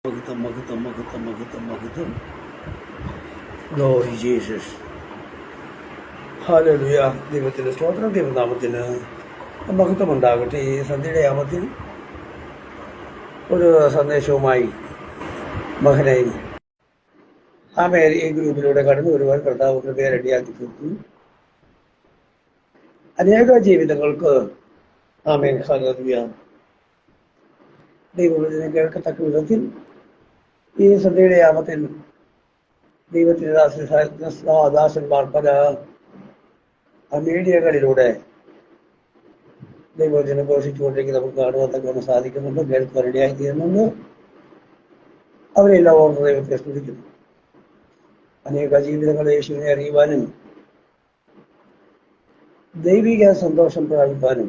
മഹത്വം മഹത്വം മഹത്വം മഹത്വം മഹത്വം. Glory Jesus. ഹല്ലേലൂയ. ദൈവത്തിൻ്റെ സ്തോത്രം, ദൈവനാമത്തിന് മഹത്വം ഉണ്ടാകട്ടെ. ഈ സന്ധ്യയുടെ യാമത്തിൽ ഒരു സന്ദേശവുമായി മകനായി ആമേൻ ഈ ഗ്രൂപ്പിലൂടെ കടന്നു വരുവാൻ കർത്താവ് കൃപയെ റെഡിയാക്കി തീർത്തു. അനേക ജീവിതങ്ങൾക്ക് ആമേൻ ഹല്ലേലൂയ ദൈവവചനം കേൾക്കത്തക്ക വിധത്തിൽ ഈ സന്ധ്യയുടെ യാമത്തിൽ ദൈവത്തിൻ്റെ ദാസന്മാർ പല മീഡിയകളിലൂടെ ദൈവവചനം ഘോഷിച്ചുകൊണ്ടിരിക്കും നമുക്ക് കാണുവാൻ സാധിക്കുന്നുണ്ട്, കേൾക്കാൻ റെഡിയായി തീരുന്നുണ്ട്. അവരെല്ലാം ഓർമ്മ ദൈവത്തെ സ്തുതിക്കുന്നു. അനേക ജീവിതങ്ങളെ യേശുവിനെ അറിയുവാനും ദൈവിക സന്തോഷം പ്രാപിപ്പാനും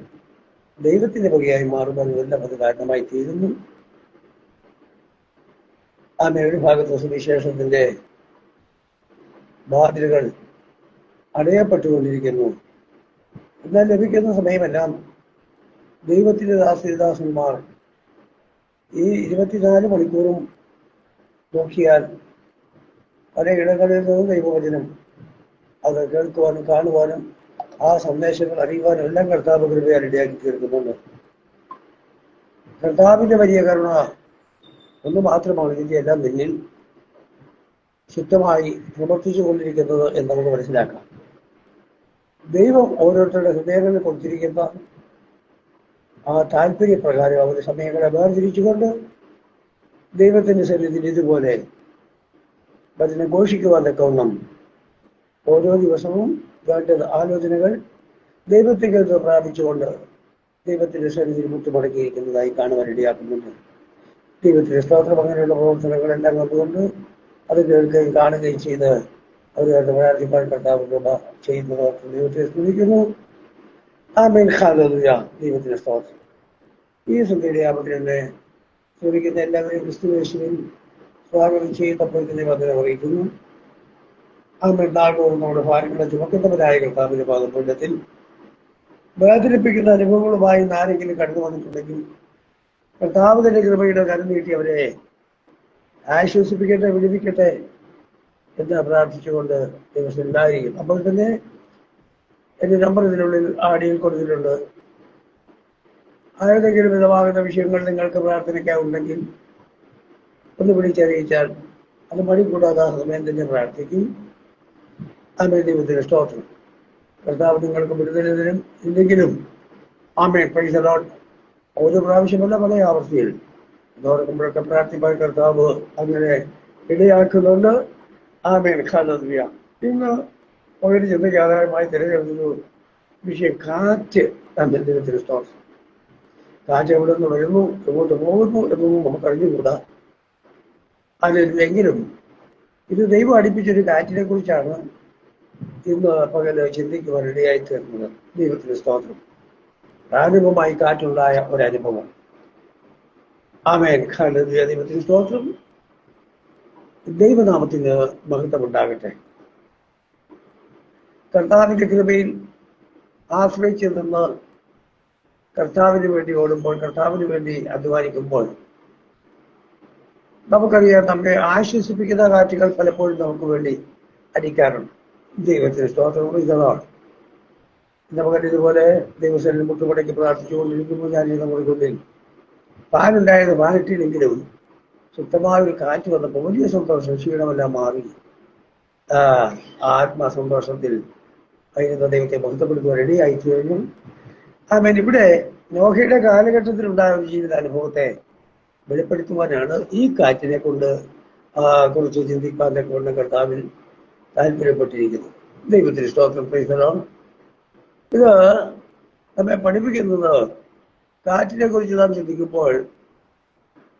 ദൈവത്തിന്റെ വകയായി മാറുവാനും എല്ലാം അത് കാരണമായി തീരുന്നു. ആമേ ഒരു ഭാഗത്ത് സുവിശേഷത്തിന്റെ വാതിലുകൾ അടയപ്പെട്ടുകൊണ്ടിരിക്കുന്നു. എന്നാൽ ലഭിക്കുന്ന സമയമെല്ലാം ദൈവത്തിന്റെ ദാസന്മാർ ഈ 24 മണിക്കൂറും നോക്കിയാൽ പല ഇടങ്ങളിൽ നിന്നും ദൈവവചനം അത് കേൾക്കുവാനും കാണുവാനും ആ സന്ദേശങ്ങൾ അറിയുവാനും എല്ലാം കർത്താവ് കൃപയാൽ ഇടയാക്കി തീർക്കുന്നുണ്ട്. കർത്താവിന്റെ വലിയ കരുണ ഒന്ന് മാത്രമാണ് ഇതിന്റെ എല്ലാം പിന്നിൽ ശുദ്ധമായി പ്രവർത്തിച്ചു കൊണ്ടിരിക്കുന്നത് എന്ന് നമുക്ക് മനസ്സിലാക്കാം. ദൈവം ഓരോരുത്തരുടെ ഹൃദയങ്ങളിൽ കൊടുത്തിരിക്കുന്ന ആ താല്പര്യപ്രകാരം അവരുടെ സമയങ്ങളെ വേർതിരിച്ചുകൊണ്ട് ദൈവത്തിന്റെ സന്നിധിയിൽ ഇതുപോലെ വചനം ഘോഷിക്കുവാൻ തക്കവണ്ണം ഓരോ ദിവസവും വേണ്ടത് ആലോചനകൾ ദൈവത്തിൽ പ്രാപിച്ചുകൊണ്ട് ദൈവത്തിന്റെ സന്നിധിയിൽ മുട്ടുമടക്കിയിരിക്കുന്നതായി കാണുവാൻ ഇടയാക്കുന്നുണ്ട്. ദൈവത്തിന്റെ സ്തോത്രം. അങ്ങനെയുള്ള പ്രവർത്തനങ്ങളെല്ലാം കണ്ടുകൊണ്ട് അത് കേൾക്കുകയും കാണുകയും ചെയ്ത് അവരുടെ പ്രാർത്ഥിക്കാൻ കർത്താവ് കൃപ ചെയ്യുന്നതോർത്ത് ദൈവത്തെ സ്തുതിക്കുന്നു. Amen hallelujah. ദൈവത്തിന്റെ സ്തോത്രം. ഈ സന്ധ്യയുടെ യാമത്തിനെ സ്തുതിക്കുന്ന എല്ലാവരെയും ക്രിസ്തുയേശുവിൽ സ്വാഗതം ചെയ്തപ്പോൾ വന്ദനം അറിയിക്കുന്നു. ആമേൻ. നാൾതോറും നമ്മുടെ ഭാര്യങ്ങളെ ചുമക്കുന്നവരായ കർത്താവിന്റെ പാദപീഠത്തിൽ വേദനിപ്പിക്കുന്ന അനുഭവങ്ങളുമായി ആരെങ്കിലും കടന്നു വന്നിട്ടുണ്ടെങ്കിൽ കർത്താവ് തന്നെ കൃപയുടെ കരം നീട്ടി അവരെ ആശ്വസിപ്പിക്കട്ടെ, വിടുവിക്കട്ടെ എന്ന് പ്രാർത്ഥിച്ചുകൊണ്ട് ദിവസം ഉണ്ടായിരിക്കും. അപ്പോൾ തന്നെ എൻ്റെ നമ്പർ ഇതിനുള്ളിൽ ആഡിയിൽ കൊടുത്തിട്ടുണ്ട്. ഏതെങ്കിലും വിധമാകുന്ന വിഷയങ്ങൾ നിങ്ങൾക്ക് പ്രാർത്ഥനയ്ക്കാവുണ്ടെങ്കിൽ ഒന്ന് വിളിച്ചറിയിച്ചാൽ അത് മടി കൂടാതെ സമയം തന്നെ പ്രാർത്ഥിക്കും. ആമേൻ. ദൈവത്തിന്റെ സ്തോത്രം. കർത്താവ് നിങ്ങൾക്ക് വിടുതലിനും ഇല്ലെങ്കിലും ആമേൻ പ്രൈസ് ദി ലോർഡ് ഒരു പ്രാവശ്യമല്ല പല ആവർത്തിയിൽ അതോടൊപ്പമൊക്കെ പ്രാർത്ഥിപ്പാൻ കർത്താവ് അങ്ങനെ ഇടയാക്കുന്നുണ്ട്. Amen hallelujah. ഇന്ന് ഒരു ചിന്തയ്ക്ക് ആധാരമായി തിരഞ്ഞെടുത്തൊരു വിഷയം കാറ്റ്. ആമേൻ. ദൈവത്തിന്റെ സ്തോത്രം. കാറ്റ് എവിടെ നിന്ന് വരുന്നു, എങ്ങോട്ട് പോകുന്നു എന്നൊന്നും നമുക്ക് അറിഞ്ഞുകൂടാ. എങ്കിലും ഇത് ദൈവം അടുപ്പിച്ചൊരു കാറ്റിനെ കുറിച്ചാണ് ഇന്ന് പകല് ചിന്തിക്കുവാൻ ഇടയായി തീർന്നത്. ദൈവത്തിന്റെ സ്തോത്രം. പ്രാരംഭമായി കാറ്റുണ്ടായ ഒരനുഭവം. Amen hallelujah. ദൈവത്തിന്റെ സ്തോത്രം. ദൈവനാമത്തിന് മഹത്വമുണ്ടാകട്ടെ. കർത്താവിന്റെ കൃപയിൽ ആശ്രയിച്ചു നിന്ന് കർത്താവിന് വേണ്ടി ഓടുമ്പോൾ, കർത്താവിന് വേണ്ടി അധ്വാനിക്കുമ്പോൾ നമുക്കറിയാം നമ്മെ ആശ്വസിപ്പിക്കുന്ന കാറ്റുകൾ പലപ്പോഴും നമുക്ക് വേണ്ടി അടിക്കാറുണ്ട്. ദൈവത്തിന് സ്തോത്രം. ഇതാണ് നമുക്കത് ഇതുപോലെ ദൈവസ്ഥലിൽ മുട്ടുമുടക്കി പ്രാർത്ഥിച്ചുകൊണ്ടിരിക്കുമ്പോൾ ഞാൻ നമ്മുടെ ഉള്ളിൽ പാലുണ്ടായത് പാലിട്ടില്ലെങ്കിലും ശുദ്ധമായ ഒരു കാറ്റ് വന്നപ്പോൾ വലിയ സന്തോഷം, ക്ഷീണമെല്ലാം മാറി ആത്മസന്തോഷത്തിൽ കഴിയുന്ന ദൈവത്തെ ബന്ധപ്പെടുത്തുവാൻ റെഡിയായി കഴിഞ്ഞു. ആമേൻ. ഇവിടെ നോഹയുടെ കാലഘട്ടത്തിലുണ്ടായ ഒരു ജീവിതാനുഭവത്തെ വെളിപ്പെടുത്തുവാനാണ് ഈ കാറ്റിനെ കൊണ്ട് കുറിച്ച് ചിന്തിക്കാൻ കൊണ്ട് കർത്താവിൽ താല്പര്യപ്പെട്ടിരിക്കുന്നത്. ദൈവത്തിന് സ്തോത്രം. Praise the Lord. ഇത് നമ്മെ പഠിപ്പിക്കുന്നത് കാറ്റിനെ കുറിച്ച് നാം ചിന്തിക്കുമ്പോൾ,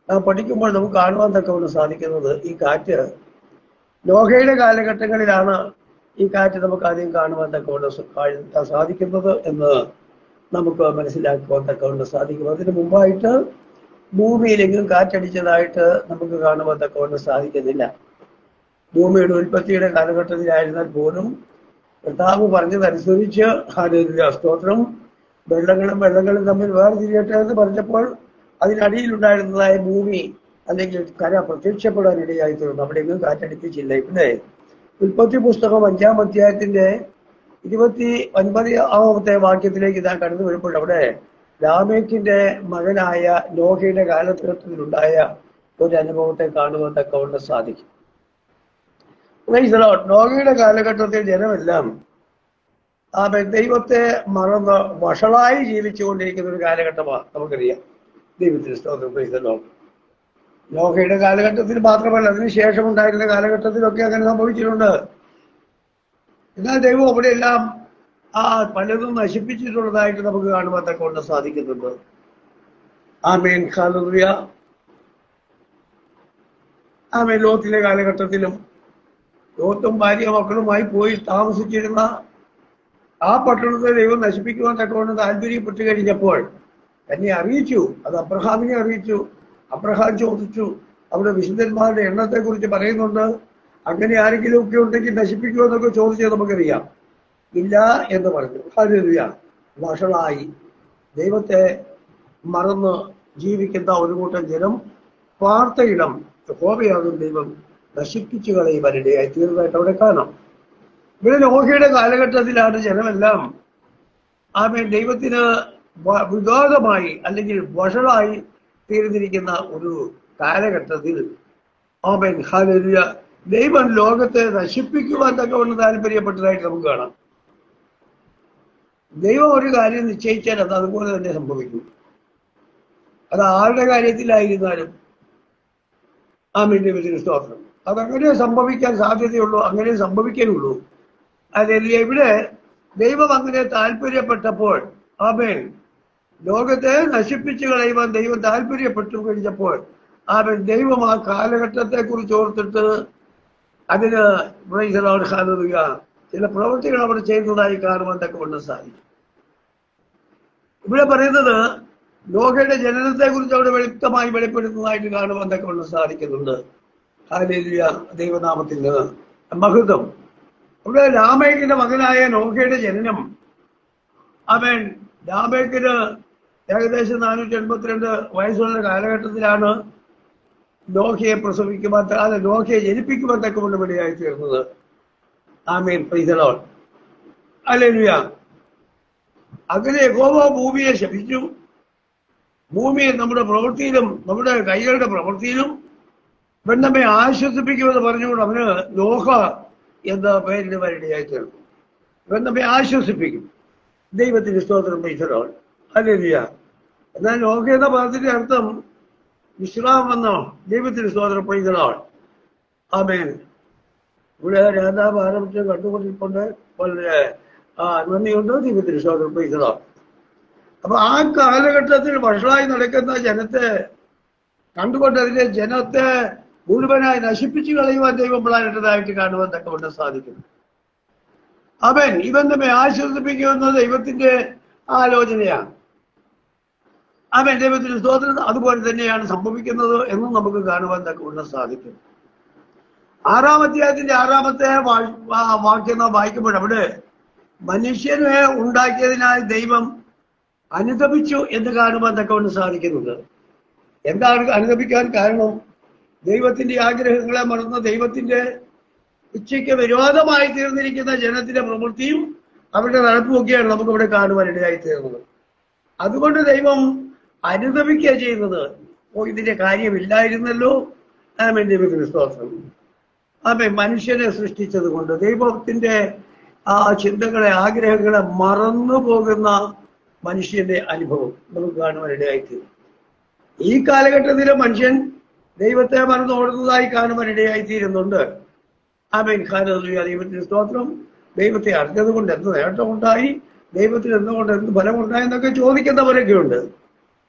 നാം പഠിക്കുമ്പോൾ നമുക്ക് കാണുവാൻ തക്കവണ്ണം സാധിക്കുന്നത് ഈ കാറ്റ് നോഹയുടെ കാലഘട്ടങ്ങളിലാണ് ഈ കാറ്റ് നമുക്ക് ആദ്യം കാണുവാൻ തക്കവണ്ണം സാധിക്കുന്നത് എന്ന് നമുക്ക് മനസ്സിലാക്കുവാൻ തക്കവണ്ണം സാധിക്കും. അതിന് മുമ്പായിട്ട് ഭൂമിയിലെങ്കിലും കാറ്റടിച്ചതായിട്ട് നമുക്ക് കാണുവാൻ തക്കവണ്ണം സാധിക്കുന്നില്ല. ഭൂമിയുടെ ഉൽപ്പത്തിയുടെ കാലഘട്ടത്തിലായിരുന്നാൽ പോലും കർത്താവ് പറഞ്ഞതനുസരിച്ച് ഹല്ലേലൂയ സ്തോത്രം വെള്ളങ്ങളും തമ്മിൽ വേർതിരിയട്ടെ എന്ന് പറഞ്ഞപ്പോൾ അതിനടിയിലുണ്ടായിരുന്നതായ ഭൂമി അല്ലെങ്കിൽ കര പ്രത്യക്ഷപ്പെടാനിടയായി തീർന്നു. അവിടെയൊന്നും കാറ്റടിപ്പിച്ചില്ല. ഇവിടെ ഉൽപ്പത്തി പുസ്തകം 5-ാം അധ്യായത്തിന്റെ 29-ാമത്തെ വാക്യത്തിലേക്ക് ഇതാ കടന്നു വരുമ്പോൾ അവിടെ ലാമേക്കിന്റെ മകനായ നോഹയുടെ കാലഘട്ടത്തിലുണ്ടായ ഒരു അനുഭവത്തെ കാണുവാൻ തക്കവണ്ണം സാധിക്കും. നോഹയുടെ കാലഘട്ടത്തിൽ ജനമെല്ലാം ദൈവത്തെ മറന്ന് വഷളായി ജീവിച്ചുകൊണ്ടിരിക്കുന്ന ഒരു കാലഘട്ടമാണ് നമുക്കറിയാം. ദൈവത്തിന് സ്തോത്രം. നോഹയുടെ കാലഘട്ടത്തിൽ മാത്രമല്ല, അതിനുശേഷം ഉണ്ടായിരുന്ന കാലഘട്ടത്തിലൊക്കെ അങ്ങനെ സംഭവിച്ചിട്ടുണ്ട്. എന്നാൽ ദൈവം അവിടെയെല്ലാം പലതും നശിപ്പിച്ചിട്ടുള്ളതായിട്ട് നമുക്ക് കാണുവാൻ തക്കവണ്ണം സാധിക്കുന്നുണ്ട്. ആമേൻ, ഹല്ലേലൂയ. ആമേൻ. ലോത്തിലെ കാലഘട്ടത്തിലും ലോത്തും ഭാര്യ മക്കളുമായി പോയി താമസിച്ചിരുന്ന ആ പട്ടണത്തെ ദൈവം നശിപ്പിക്കുവാൻ തക്കവണ്ണം താല്പര്യപ്പെട്ട് കഴിഞ്ഞപ്പോൾ തന്നെ അറിയിച്ചു. അത് അബ്രഹാമിനെ അറിയിച്ചു. അബ്രഹാം ചോദിച്ചു. അവിടെ വിശുദ്ധന്മാരുടെ എണ്ണത്തെ കുറിച്ച് പറയുന്നുണ്ട്. അങ്ങനെ ആരെങ്കിലും ഒക്കെ ഉണ്ടെങ്കിൽ നശിപ്പിക്കുമോ എന്നൊക്കെ ചോദിച്ചത് നമുക്കറിയാം. ഇല്ല എന്ന് പറഞ്ഞു. ഹല്ലേലൂയ. വഷളായി ദൈവത്തെ മറന്ന് ജീവിക്കുന്ന ഒരു കൂട്ടം ജനം വാർത്തയിടം യഹോവയാകും ദൈവം നശിപ്പിച്ചു കളയുവാനിടയായി തീർന്നതായിട്ട് അവിടെ കാണാം. ഇവിടെ നോഹയുടെ കാലഘട്ടത്തിലാണ് ജനമെല്ലാം ദൈവത്തിന് വിഘാതമായി അല്ലെങ്കിൽ വഷളായി തീർന്നിരിക്കുന്ന ഒരു കാലഘട്ടത്തിൽ ഹല്ലേലൂയ ദൈവം ലോകത്തെ നശിപ്പിക്കുവാൻ തക്കവണ്ണം താല്പര്യപ്പെട്ടതായിട്ട് നമുക്ക് കാണാം. ദൈവം ഒരു കാര്യം നിശ്ചയിച്ചാൽ അത് അതുപോലെ തന്നെ സംഭവിക്കും. അത് ആരുടെ കാര്യത്തിലായിരുന്നാലും ദൈവത്തിന് സ്തോത്രം. അതങ്ങനെ സംഭവിക്കാൻ സാധ്യതയുള്ളൂ, അങ്ങനെ സംഭവിക്കാനുള്ളൂ. അതായത് ഇവിടെ ദൈവം അങ്ങനെ താല്പര്യപ്പെട്ടപ്പോൾ ലോകത്തെ നശിപ്പിച്ചു കളയുവാൻ ദൈവം താല്പര്യപ്പെട്ടു കഴിഞ്ഞപ്പോൾ ദൈവം ആ കാലഘട്ടത്തെ കുറിച്ച് ഓർത്തിട്ട് അതിന് ചില പ്രവൃത്തികൾ അവിടെ ചെയ്യുന്നതായി കാണുവാൻ തക്കവണ്ണം സാധിക്കും. ഇവിടെ പറയുന്നത് നോഹയുടെ ജനനത്തെ കുറിച്ച് അവിടെ വ്യക്തമായി വെളിപ്പെടുത്തുന്നതായിട്ട് കാണുവാൻ തക്കവണ്ണം സാധിക്കുന്നുണ്ട്. ഹല്ലേലൂയ. ദൈവനാമത്തിന് മഹത്വം. ഇവിടെ ലാമേക്കിന്റെ മകനായ നോഹയുടെ ജനനം ലാമേക്കിന് ഏകദേശം 482 വയസ്സുള്ള കാലഘട്ടത്തിലാണ് നോഹയെ പ്രസവിക്കുവാൻ നോഹയെ ജനിപ്പിക്കുവാൻ തക്കവണ്ണം ഇടയായി തീർന്നത്. ആമേൻ. Praise the Lord. ഹല്ലേലൂയ. അങ്ങനെ യഹോവ ഭൂമിയെ ശപിച്ചു. ഭൂമിയെ നമ്മുടെ പ്രവൃത്തിയിലും നമ്മുടെ കൈകളുടെ പ്രവൃത്തിയിലും നമ്മെ ആശ്വസിപ്പിക്കുമെന്ന് പറഞ്ഞുകൊണ്ട് അവന് നോഹ എന്ന പേരിടുവാനിടയായി തീർന്നു. ഇവൻ നമ്മെ ആശ്വസിപ്പിക്കും. ദൈവത്തിന്റെ സ്തോത്രം. Praise the Lord. ഹല്ലേലൂയ. എന്നാൽ നോഹ എന്ന പദത്തിന്റെ അർത്ഥം വിശ്രാമം എന്നോ? ദൈവത്തിന് സ്തോത്രം. Praise the Lord. ആമേൻ. ഇവിടെ രാജാവ് ആരംഭിച്ച് കണ്ടുകൊണ്ടിരിക്കൊണ്ട് വളരെ നന്ദിയുണ്ട്. ദൈവത്തിന് സ്തോത്രം. Praise the Lord. അപ്പൊ ആ കാലഘട്ടത്തിൽ വഷളായി നടക്കുന്ന ജനത്തെ കണ്ടുകൊണ്ട് അതിലെ ജനത്തെ മുഴുവനായി നശിപ്പിച്ചു കളയുവാൻ ദൈവം പ്ലാനിട്ടതായിട്ട് കാണുവാൻ തക്കവണ്ണം സാധിക്കുന്നു. ഇവൻ നമ്മെ ആശ്വസിപ്പിക്കുന്ന ദൈവത്തിന്റെ ആലോചനയാണ്. ദൈവത്തിന്റെ സ്തോത്രം. അതുപോലെ തന്നെയാണ് സംഭവിക്കുന്നത് എന്നും നമുക്ക് കാണുവാൻ തക്കവണ്ണം സാധിക്കും. 6-ാം അധ്യായത്തിന്റെ 6-ാമത്തെ വാക്യം നാം വായിക്കുമ്പോൾ അവിടെ മനുഷ്യനെ ഉണ്ടാക്കിയതിനായി ദൈവം അനുതപിച്ചു എന്ന് കാണുവാൻ തക്കവണ്ണം സാധിക്കുന്നുണ്ട്. എന്താണ് അനുതപിക്കാൻ കാരണം? ദൈവത്തിന്റെ ആഗ്രഹങ്ങളെ മറന്ന് ദൈവത്തിന്റെ ഇച്ഛയ്ക്ക് വിരോധമായി തീർന്നിരിക്കുന്ന ജനത്തിന്റെ പ്രവൃത്തിയും അവരുടെ നടപ്പുമൊക്കെയാണ് നമുക്കിവിടെ കാണുവാൻ ഇടയായി തീർന്നത്. അതുകൊണ്ട് ദൈവം അനുതപിക്കുക ചെയ്യുന്നത്. ഇതിന്റെ കാര്യമില്ലായിരുന്നല്ലോ. ദൈവത്തിന് സ്തോത്രം. മനുഷ്യനെ സൃഷ്ടിച്ചത് കൊണ്ട് ദൈവത്തിന്റെ ആ ചിന്തകളെ ആഗ്രഹങ്ങളെ മറന്നു പോകുന്ന മനുഷ്യന്റെ അനുഭവം നമുക്ക് കാണുവാൻ ഇടയായിത്തീരും. ഈ കാലഘട്ടത്തിലെ മനുഷ്യൻ ദൈവത്തെ മറന്നു ഓടുന്നതായി കാണുവാൻ ഇടയായിത്തീരുന്നുണ്ട്. ദൈവത്തിന് സ്തോത്രം. ദൈവത്തെ അറിഞ്ഞത് കൊണ്ട് എന്ത് നേട്ടമുണ്ടായി, ദൈവത്തിന് എന്തുകൊണ്ട് എന്ത് ഫലമുണ്ടായി എന്നൊക്കെ ചോദിക്കുന്നവരൊക്കെ ഉണ്ട്.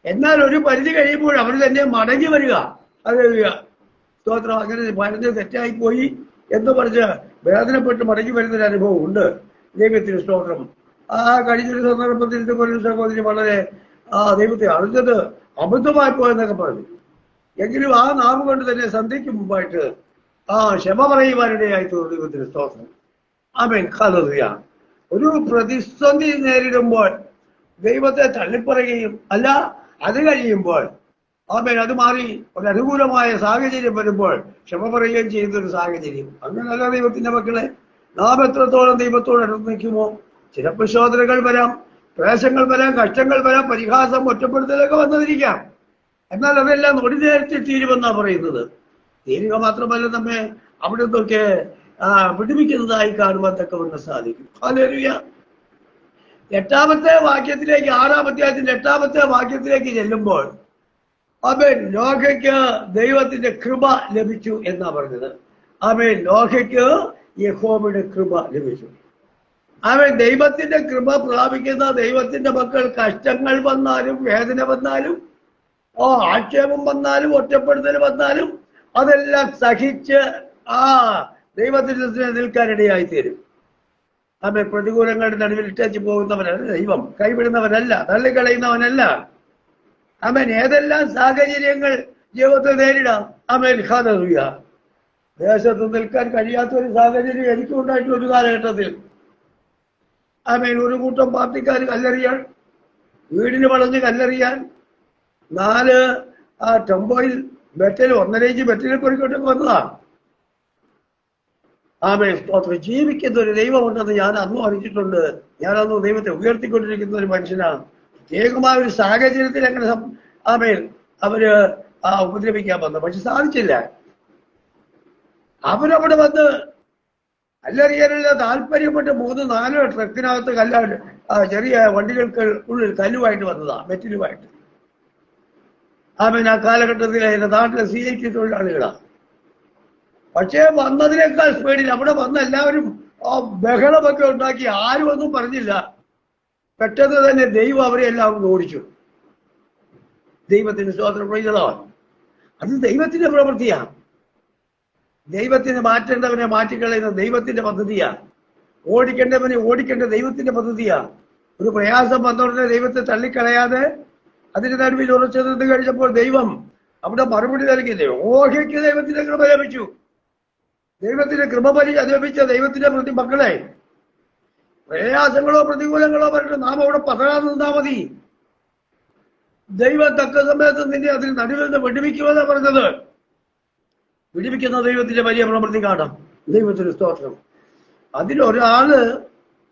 എന്നാൽ ഒരു പരിധി കഴിയുമ്പോൾ അവർ തന്നെ മടങ്ങി വരിക. സ്തോത്രം. അങ്ങനെ പറഞ്ഞ് തെറ്റായിപ്പോയി എന്ന് പറഞ്ഞ് വേദനപ്പെട്ട് മടങ്ങി വരുന്നൊരു അനുഭവം ഉണ്ട്. ദൈവത്തിന് സ്തോത്രം. കഴിഞ്ഞൊരു സന്ദർഭത്തിൽ ഇതുപോലെ സഹോദരി വളരെ ദൈവത്തെ അറിഞ്ഞത് അബദ്ധമായി പോയെന്നൊക്കെ പറഞ്ഞു. എങ്കിലും ആ നാമം കൊണ്ട് തന്നെ സന്ധ്യയ്ക്ക് മുമ്പായിട്ട് ക്ഷമ പറയുവാനിടയായി തോന്നുന്നു. ദൈവത്തിന് സ്തോത്രം. ഹല്ലേലൂയ. ഒരു പ്രതിസന്ധി നേരിടുമ്പോൾ ദൈവത്തെ തള്ളിപ്പറയുകയും അല്ല, അത് കഴിയുമ്പോൾ ആമേൻ. അത് മാറി ഒരു അനുകൂലമായ സാഹചര്യം വരുമ്പോൾ ക്ഷമ പറയുകയും ചെയ്യുന്നൊരു സാഹചര്യം. അങ്ങനല്ല ദൈവത്തിന്റെ മക്കളെ. നാം എത്രത്തോളം ദൈവത്തോട് അടുത്ത് നിൽക്കുമോ, ചിലപ്പോൾ ശോധനകൾ വരാം, ക്ലേശങ്ങൾ വരാം, കഷ്ടങ്ങൾ വരാം, പരിഹാസം, ഒറ്റപ്പെടുത്തലൊക്കെ വന്നിരിക്കാം. എന്നാൽ അതെല്ലാം ഒരു നേരത്തെ തീരുമെന്നാ പറയുന്നത്. തീരുക മാത്രമല്ല, നമ്മെ അവിടെ നിന്നൊക്കെ വിടുവിക്കുന്നതായി കാണുവാൻ തക്കവണ്ണം സാധിക്കും. ഹല്ലേലൂയ. 8-ാമത്തെ വാക്യത്തിലേക്ക്, 6-ാം അധ്യായത്തിന്റെ 8-ാമത്തെ വാക്യത്തിലേക്ക് ചെല്ലുമ്പോൾ ആമേൻ, നോഹയ്ക്ക് ദൈവത്തിന്റെ കൃപ ലഭിച്ചു എന്നാ പറഞ്ഞത്. ആമേൻ. നോഹയ്ക്ക് യഹോവയുടെ കൃപ ലഭിച്ചു. ആമേൻ. ദൈവത്തിന്റെ കൃപ പ്രാപിക്കുന്ന ദൈവത്തിന്റെ മക്കൾ കഷ്ടങ്ങൾ വന്നാലും, വേദന വന്നാലും, ആക്ഷേപം വന്നാലും, ഒറ്റപ്പെടുത്തൽ വന്നാലും അതെല്ലാം സഹിച്ച് ദൈവത്തിന്റെ നിൽക്കാനിടയായി തീരും. ആമേൻ. പ്രതികൂലങ്ങളുടെ നടുവിൽ ഇട്ടേച്ച് പോകുന്നവനല്ല ദൈവം, കൈവിടുന്നവനല്ല, തള്ളിക്കളയുന്നവനല്ല. ആമേൻ. ഏതെല്ലാം സാഹചര്യങ്ങൾ ജീവിതത്തിൽ നേരിടാം. ആമേൻ. ഹല്ലേലൂയ. ദേശത്ത് നിൽക്കാൻ കഴിയാത്ത ഒരു സാഹചര്യം എനിക്കും ഉണ്ടായിട്ടുള്ള ഒരു കാലഘട്ടത്തിൽ. ആമേൻ. ഒരു കൂട്ടം പാർട്ടിക്കാർ കല്ലെറിയാൻ, വീടിന് വളഞ്ഞ് കല്ലെറിയാൻ 4 ടെമ്പോയിൽ ബെറ്റൽ 1.5 ഇഞ്ച് ബെറ്റലിൽ പൊറിക്കൊണ്ടൊക്കെ വന്നതാണ്. ആമേൻ. സ്തോത്രം. ജീവിക്കുന്ന ഒരു ദൈവമുണ്ടെന്ന് ഞാൻ അന്നും അറിഞ്ഞിട്ടുണ്ട്. ഞാനന്ന് ദൈവത്തെ ഉയർത്തിക്കൊണ്ടിരിക്കുന്ന ഒരു മനുഷ്യനാണ്. പ്രത്യേകമായ ഒരു സാഹചര്യത്തിൽ അങ്ങനെ ആമേൻ അവര് ഉപദ്രവിക്കാൻ വന്നു. പക്ഷെ സാധിച്ചില്ല. അവരവിടെ വന്ന് കല്ലെറിയാനുള്ള താല്പര്യപ്പെട്ട് 3-4 ട്രക്കിനകത്ത് ചെറിയ വണ്ടികൾക്ക് ഉള്ളിൽ കല്ലുമായിട്ട് വന്നതാ, മെറ്റലുമായിട്ട്. ആമേൻ. ആ കാലഘട്ടത്തിൽ എന്റെ നാട്ടിലെ CIT തൊഴിലാളികളാണ്. പക്ഷേ വന്നതിനേക്കാൾ സ്പീഡിൽ അവിടെ വന്ന എല്ലാവരും ബഹളമൊക്കെ ഉണ്ടാക്കി. ആരും ഒന്നും പറഞ്ഞില്ല. പെട്ടെന്ന് തന്നെ ദൈവം അവരെ എല്ലാം ഓടിച്ചു. ദൈവത്തിന് സ്തോത്രം. പ്രൈസലോർഡ്. അത് ദൈവത്തിന്റെ പ്രവൃത്തിയാണ്. ദൈവത്തിന് മാറ്റേണ്ടവനെ മാറ്റിക്കളയുന്ന ദൈവത്തിന്റെ പദ്ധതിയാണ്. ഓടിക്കേണ്ടവനെ ഓടിക്കേണ്ട ദൈവത്തിന്റെ പദ്ധതിയാണ്. ഒരു പ്രയാസം വന്നോടനെ ദൈവത്തെ തള്ളിക്കളയാതെ അതിന്റെ നടുവിൽ ഉറച്ചു നിന്ന് കഴിഞ്ഞപ്പോൾ ദൈവം അവിടെ മറുപടി നൽകിയില്ലേ. ഓഹയ്ക്ക് ദൈവത്തിന്റെ കൃപ ലഭിച്ചു. ദൈവത്തിന്റെ കൃപ ലഭിച്ച ദൈവത്തിന്റെ മക്കളെ, പ്രയാസങ്ങളോ പ്രതികൂലങ്ങളോ പറഞ്ഞിട്ട് നാം അവിടെ പതറാതെ നിന്നാ മതി. ദൈവം തക്ക സമയത്ത് നിന്നെ അതിൽ നടുവിൽ നിന്ന് വിടുവിക്കുമെന്നാണ് പറഞ്ഞത്. വിടുവിക്കുന്ന ദൈവത്തിന്റെ വലിയ പ്രവൃത്തി കാണാം. ദൈവത്തിന് സ്തോത്രം. അതിലൊരാള്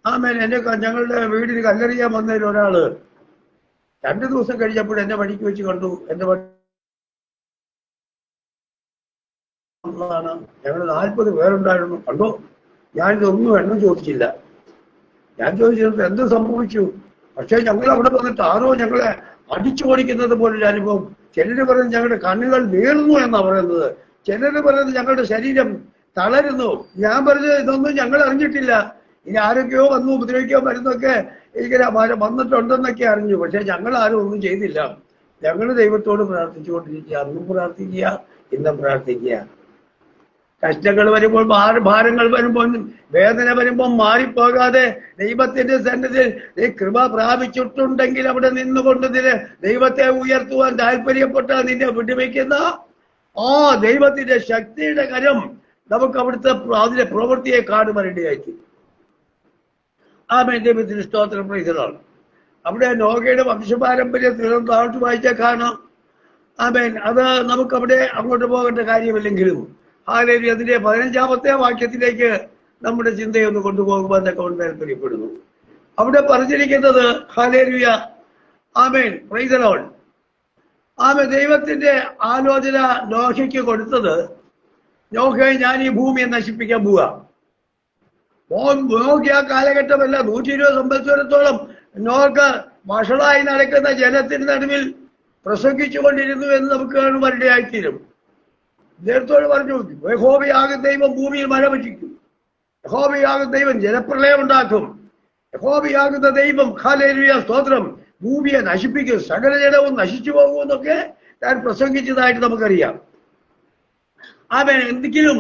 ആമേൻ ഞങ്ങളുടെ വീടിന് കല്ലെറിയാൻ വന്നതിൽ ഒരാള് 2 ദിവസം കഴിഞ്ഞപ്പോൾ എന്നെ വഴിക്ക് വെച്ച് കണ്ടു. എന്റെ ഞങ്ങൾ 40 പേരുണ്ടായിരുന്നു. കണ്ടോ? ഞാനിതൊന്നും എണ്ണം ചോദിച്ചില്ല. ഞാൻ ചോദിച്ചത് എന്ത് സംഭവിച്ചു? പക്ഷേ ഞങ്ങൾ അവിടെ വന്നിട്ട് ആരോ ഞങ്ങളെ അടിച്ചു ഓടിക്കുന്നത് പോലൊരു അനുഭവം. ചിലര് പറയുന്നത് ഞങ്ങളുടെ കണ്ണുകൾ വീർന്നു എന്നാ പറയുന്നത്. ചിലര് പറയുന്നത് ഞങ്ങളുടെ ശരീരം തളരുന്നു. ഞാൻ പറഞ്ഞത് ഇതൊന്നും ഞങ്ങൾ അറിഞ്ഞിട്ടില്ല. ഇനി ആരൊക്കെയോ വന്നു ഉപദ്രവിക്കോ മരുന്നൊക്കെ ഇങ്ങനെ വന്നിട്ടുണ്ടെന്നൊക്കെ അറിഞ്ഞു. പക്ഷെ ഞങ്ങൾ ആരും ഒന്നും ചെയ്തില്ല. ഞങ്ങൾ ദൈവത്തോട് പ്രാർത്ഥിച്ചുകൊണ്ടിരിക്കുക. അന്നും പ്രാർത്ഥിക്കുക, ഇന്നും പ്രാർത്ഥിക്കുക. കഷ്ടങ്ങൾ വരുമ്പോൾ, ഭാരങ്ങൾ വരുമ്പോൾ, വേദന വരുമ്പോൾ മാറിപ്പോകാതെ ദൈവത്തിന്റെ സന്നിധിയിൽ ഈ കൃപ പ്രാപിച്ചിട്ടുണ്ടെങ്കിൽ അവിടെ നിന്നുകൊണ്ട് ദൈവത്തെ ഉയർത്തുവാൻ താല്പര്യപ്പെട്ട നിന്നെ വിടുവിക്കുന്ന ദൈവത്തിന്റെ ശക്തിയുടെ കരം നമുക്ക് അവിടുത്തെ അതിന്റെ പ്രവൃത്തിയെ കാണുവാനിടയാക്കി. ആമേൻ. ദൈവത്തിന് സ്തോത്രം. പ്രൈസലോർഡ്. അവിടെ നോഹയുടെ വംശപാരമ്പര്യത്തിൽ താഴ്ത്തു വായിച്ചാൽ കാണാം. ആമേൻ. അത് നമുക്കവിടെ അങ്ങോട്ട് പോകേണ്ട കാര്യമില്ലെങ്കിലും ഹല്ലേലൂയ അതിന്റെ 15-ാമത്തെ വാക്യത്തിലേക്ക് നമ്മുടെ ചിന്തയൊന്ന് കൊണ്ടുപോകുവാൻ കൊണ്ട് താല്പര്യപ്പെടുന്നു. അവിടെ പറഞ്ഞിരിക്കുന്നത് ഹല്ലേലൂയ ആമേൻ. Praise the Lord. ആമേൻ. ദൈവത്തിന്റെ ആലോചന നോഹയ്ക്ക് കൊടുത്തത്, നോഹയെ ഞാൻ ഈ ഭൂമിയെ നശിപ്പിക്കാൻ പോവുക. നോഹ ആ കാലഘട്ടമല്ല, 120 സംവത്സരത്തോളം നോഹ വഷളായി നടക്കുന്ന ജനത്തിന് നടുവിൽ പ്രസംഗിച്ചുകൊണ്ടിരുന്നു എന്ന് നമുക്ക് കാണുവാനിടയായിത്തീരും. ദൈവത്തോട് പറഞ്ഞു, യഹോവയാകുന്ന ദൈവം ഭൂമിയിൽ മഴ വച്ചിക്കും, യഹോവയാകുന്ന ദൈവം ജലപ്രളയം ഉണ്ടാക്കും, യഹോവയാകുന്ന ദൈവം ഹല്ലേലൂയ സ്തോത്രം ഭൂമിയെ നശിപ്പിക്കും, സകല ജനവും നശിച്ചു പോകുമെന്നൊക്കെ താൻ പ്രസംഗിച്ചതായിട്ട് നമുക്കറിയാം. ആമേൻ. എന്തെങ്കിലും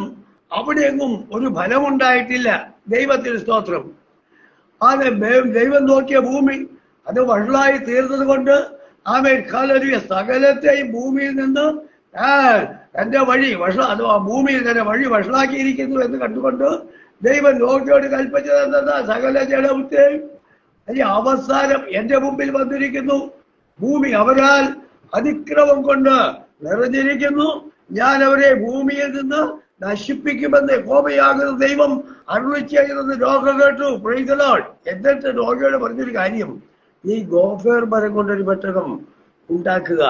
അവിടെ എങ്ങും ഒരു ഫലമുണ്ടായിട്ടില്ല. ദൈവത്തിന് സ്തോത്രം. ദൈവം നോക്കിയ ഭൂമി അത് വഷളായി തീർന്നത് കൊണ്ട് ആമേൻ ഹല്ലേലൂയ സകലത്തെയും ഭൂമിയിൽ നിന്ന് തന്റെ വഴി അഥവാ ഭൂമിയിൽ തന്നെ വഴി വഷളാക്കിയിരിക്കുന്നു എന്ന് കണ്ടുകൊണ്ട് ദൈവം നോക്കിയോട് കൽപ്പിച്ചത് സകല ജനത്തെയും അവസാനം എന്റെ മുമ്പിൽ വന്നിരിക്കുന്നു, ഭൂമി അവരാൽ അതിക്രമം കൊണ്ട് നിറഞ്ഞിരിക്കുന്നു. ഞാൻ അവരെ ഭൂമിയിൽ നിന്ന് നശിപ്പിക്കുമെന്ന് യഹോവയാകുന്ന ദൈവം അരുളി ചെയ്യുന്നത് നോഹ കേട്ടു. Price the Lord. എന്നിട്ട് നോഹയോട് പറഞ്ഞൊരു കാര്യം, ഈ ഗോഫേർ മരം കൊണ്ടൊരു പെട്ടകം ഉണ്ടാക്കുക.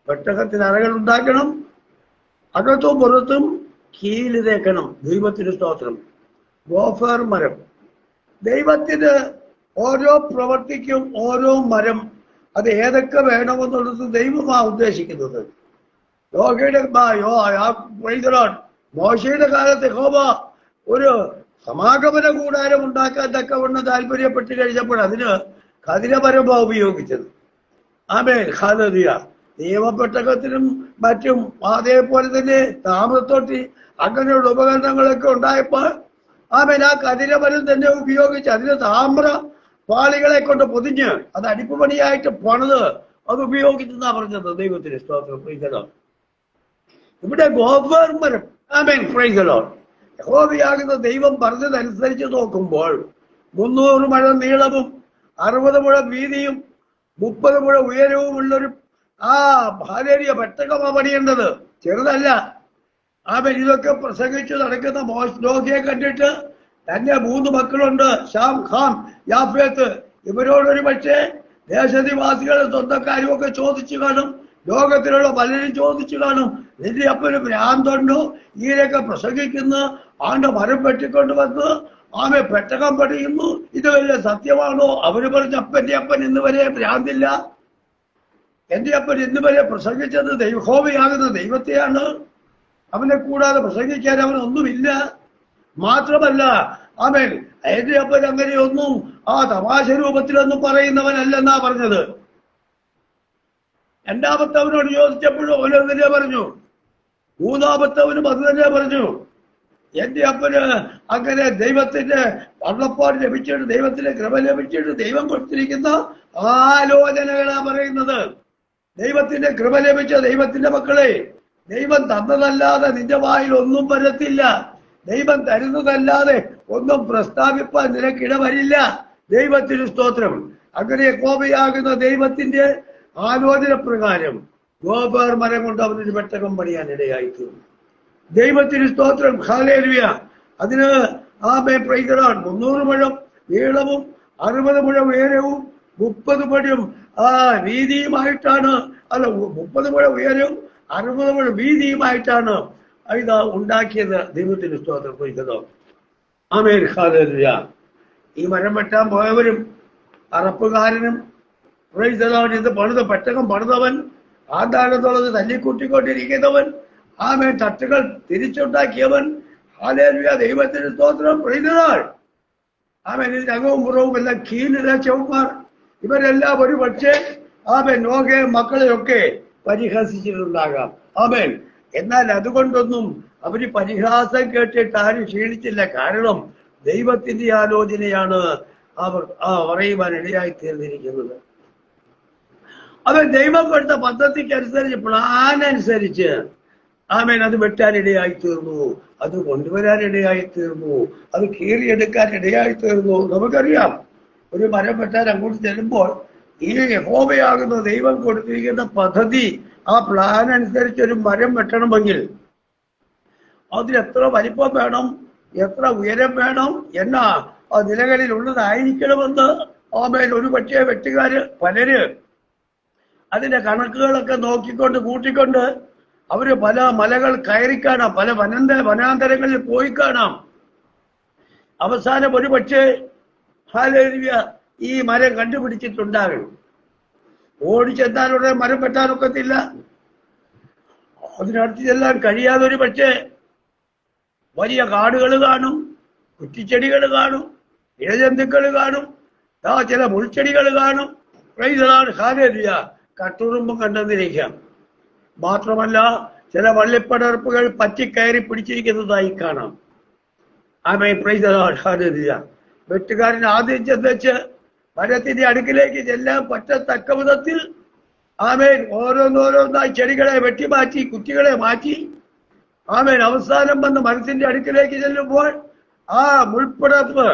പെട്ടകത്തിന് അറകൾ ഉണ്ടാക്കണം, അകത്തും പുറത്തും കീല് തേക്കണം. ദൈവത്തിന് സ്തോത്രം. ഗോഫേർ മരം, ദൈവത്തിന് ഓരോ പ്രവർത്തിക്കും ഓരോ മരം അത് ഏതൊക്കെ വേണമെന്നുള്ളത് ദൈവമാണ് ഉദ്ദേശിക്കുന്നത്. മോശയുടെ കാലത്ത് യഹോവ ഒരു സമാഗമന കൂടാരം ഉണ്ടാക്കാൻ തക്കവണ്ണം താല്പര്യപ്പെട്ട് കഴിഞ്ഞപ്പോൾ അതിന് ഖദിരമരമാണ് ഉപയോഗിച്ചത്. ആമേൻ, ഹല്ലേലൂയ. നിയമപ്പെട്ടകത്തിനും മറ്റും അതേപോലെ തന്നെ താമ്രത്തോട്ടി അങ്ങനെയുള്ള ഉപകരണങ്ങളൊക്കെ ഉണ്ടായപ്പോൾ ആമേൻ ആ ഖദിരമരം തന്നെ ഉപയോഗിച്ച് അതിന് താമ്ര പാളികളെ കൊണ്ട് പൊതിഞ്ഞ് അത് അടിപ്പുപണിയായിട്ട് പണിത് അത് ഉപയോഗിച്ചെന്നാ പറഞ്ഞത്. ദൈവത്തിന് സ്തോത്രം. Praise the Lord. ഇവിടെ ഗോഫേർ മരം, ആമേൻ, പ്രൈസ് ദി ലോർഡ്. യഹോവയാകുന്ന ദൈവം പറഞ്ഞതനുസരിച്ച് നോക്കുമ്പോൾ 300 മുഴം നീളവും 60 മുഴം വീതിയും 30 മുഴം ഉയരവും ഉള്ളൊരു ഭാര്യ പെട്ടകമാണ് പണിയേണ്ടത്. ചെറുതല്ല. ആമേൻ. ഇതൊക്കെ പ്രസംഗിച്ച് നടക്കുന്ന നോഹയെ കണ്ടിട്ട് തന്റെ 3 മക്കളുണ്ട്, ഷാം, ഹാം, യാഫേത്ത്. ഇവരോടൊരു പക്ഷേ ദേശനിവാസികളും സ്വന്തക്കാരും ഒക്കെ ചോദിച്ചു കാണും, ലോകത്തിലുള്ള പലരും ചോദിച്ചു കാണും, നിന്റെ അപ്പന് ഭ്രാന്തുണ്ടോ ഈരൊക്കെ പ്രസംഗിക്കുന്ന ആണ്ട് മരം വെട്ടിക്കൊണ്ട് വന്ന് ആമെ പെട്ടകം പണിയുന്നു, ഇത് വല്ല സത്യമാണോ? അവര് പറഞ്ഞ അപ്പന്റെ അപ്പൻ ഇന്ന് വരെ ഭ്രാന്തില്ല, എന്റെ അപ്പൻ ഇന്ന് വരെ പ്രസംഗിച്ചത് യഹോവയാകുന്ന ദൈവത്തെയാണ്, അവനെ കൂടാതെ പ്രസംഗിക്കാൻ അവനൊന്നുമില്ല. മാത്രമല്ല ആമേൻ, എന്റെ അപ്പൻ അങ്ങനെയൊന്നും തമാശ രൂപത്തിലൊന്നും പറയുന്നവനല്ലെന്നാ പറഞ്ഞത്. രണ്ടാമത്തവനോട് ചോദിച്ചപ്പോഴും അവന് തന്നെ പറഞ്ഞു, മൂന്നാമത്തവനും അത് തന്നെ പറഞ്ഞു. എന്റെ അപ്പന് അങ്ങനെ ദൈവത്തിന്റെ വള്ളപ്പാട് ലഭിച്ചിട്ട്, ദൈവത്തിന്റെ കൃപ ലഭിച്ചിട്ട് ദൈവം കൊടുത്തിരിക്കുന്ന ആലോചനകളാ പറയുന്നത്. ദൈവത്തിന്റെ കൃപ ലഭിച്ച ദൈവത്തിന്റെ മക്കളെ, ദൈവം തന്നതല്ലാതെ നിന്റെ വായിൽ ഒന്നും വരത്തില്ല. ദൈവം തരുന്നതല്ലാതെ ഒന്നും പ്രസ്താവിപ്പാൻ നിനക്കിട വരില്ല. ദൈവത്തിന് സ്തോത്രം. അങ്ങനെ യഹോവയാകുന്ന ദൈവത്തിന്റെ ആലോചന പ്രകാരം ഗോഫേർ മരം കൊണ്ട് അവനൊരു പെട്ടകം പണിയാൻ ഇടയായി തീർന്നു. ദൈവത്തിന് സ്തോത്രം. ഹല്ലേലൂയ. അതിന് ആമേൻ, പ്രൈസ് ദി ലോർഡ്. 300 മുഴം നീളവും 60 മുഴം ഉയരവും 30 മുഴം വീതിയുമായിട്ടാണ്, 30 മുഴം ഉയരവും 60 മുഴം വീതിയുമായിട്ടാണ് ഇത് ഉണ്ടാക്കിയത്. ദൈവത്തിന് സ്തോത്രം. Praise the Lord. Amen, hallelujah. ഈ മരം വെട്ടാൻ പോയവരും അറപ്പുകാരനും പ്രൈസ് ദി ലോർഡ് ഇത് പണിത പെട്ടകം പണിതവൻ, ആന്താഴത്തുള്ളത് തല്ലിക്കൂട്ടിക്കൊണ്ടിരിക്കുന്നവൻ, ആമേൻ, തട്ടുകൾ തിരിച്ചുണ്ടാക്കിയവൻ, ഹല്ലേലൂയ. ദൈവത്തിന് സ്തോത്രം. Praise the Lord. ആമേൻ. ഇതിനകവും പുറവും എല്ലാം കീലിലെ ചൗമാർ, ഇവരെല്ലാം ഒരു പക്ഷേ ആമേൻ നോഹയെ മക്കളെയൊക്കെ പരിഹസിച്ചിട്ടുണ്ടാകാം. ആമേൻ. എന്നാൽ അതുകൊണ്ടൊന്നും അവര് പരിഹാസം കേട്ടിട്ട് ആരും ക്ഷീണിച്ചില്ല. കാരണം ദൈവത്തിന്റെ ആലോചനയാണ് അവർ പറയുവാൻ ഇടയായി തീർന്നിരിക്കുന്നത്. അവൻ ദൈവം കൊടുത്ത പദ്ധതിക്ക് അനുസരിച്ച്, പ്ലാൻ അനുസരിച്ച് ആമേൻ അത് വെട്ടാനിടയായി തീർന്നു, അത് കൊണ്ടുവരാനിടയായി തീർന്നു, അത് കീറിയെടുക്കാൻ ഇടയായി തീർന്നു. നമുക്കറിയാം, ഒരു മരം വെട്ടാൻ അങ്ങോട്ട് ചെല്ലുമ്പോൾ ഈ യഹോവയാകുന്ന ദൈവം കൊടുത്തിരിക്കുന്ന പദ്ധതി, ആ പ്ലാൻ അനുസരിച്ച് ഒരു മരം വെട്ടണമെങ്കിൽ അതിന് എത്ര വലിപ്പം വേണം, എത്ര ഉയരം വേണം എന്ന നിലകളിലുള്ളതായിരിക്കണമെന്ന് ആമേൻ ഒരു പക്ഷേ വെട്ടുകാര് പലര് അതിന്റെ കണക്കുകളൊക്കെ നോക്കിക്കൊണ്ട് കൂട്ടിക്കൊണ്ട് അവര് പല മലകൾ കയറി കാണാം, പല വനാന്തരങ്ങളിൽ പോയി കാണാം. അവസാനം ഒരു പക്ഷേ ഹല്ലേലൂയ ഈ മരം കണ്ടുപിടിച്ചിട്ടുണ്ടാകണം. ഓടിച്ചെന്നാലുടനെ മരം വെട്ടാനൊക്കത്തില്ല. അതിനടുത്ത് ചെല്ലാൻ കഴിയാതെ ഒരു പക്ഷേ വലിയ കാടുകൾ കാണും, കുറ്റിച്ചെടികൾ കാണും, ഇഴജന്തുക്കൾ കാണും, ചില മുൾച്ചെടികൾ കാണും. Praise the Lord. ഹല്ലേലൂയ. കട്ടുറുമ്പും കണ്ടെന്നിരിക്കാം. മാത്രമല്ല ചില വള്ളിപ്പടർപ്പുകൾ പറ്റിക്കയറി പിടിച്ചിരിക്കുന്നതായി കാണാം. ആമേൻ. Praise the Lord. ഹല്ലേലൂയ. വെട്ടുകാരൻ ആദ്യം ചെന്നുവെച്ച് മരത്തിന്റെ അടുക്കിലേക്ക് ചെല്ലാൻ പറ്റത്തക്ക വിധത്തിൽ ആമേൻ ഓരോന്നോരോന്നായി ചെടികളെ വെട്ടിമാറ്റി, കുറ്റികളെ മാറ്റി, ആമേൻ അവസാനം വന്ന് മരത്തിന്റെ അടുക്കിലേക്ക് ചെല്ലുമ്പോൾ ആ മുൾപ്പടർപ്പ്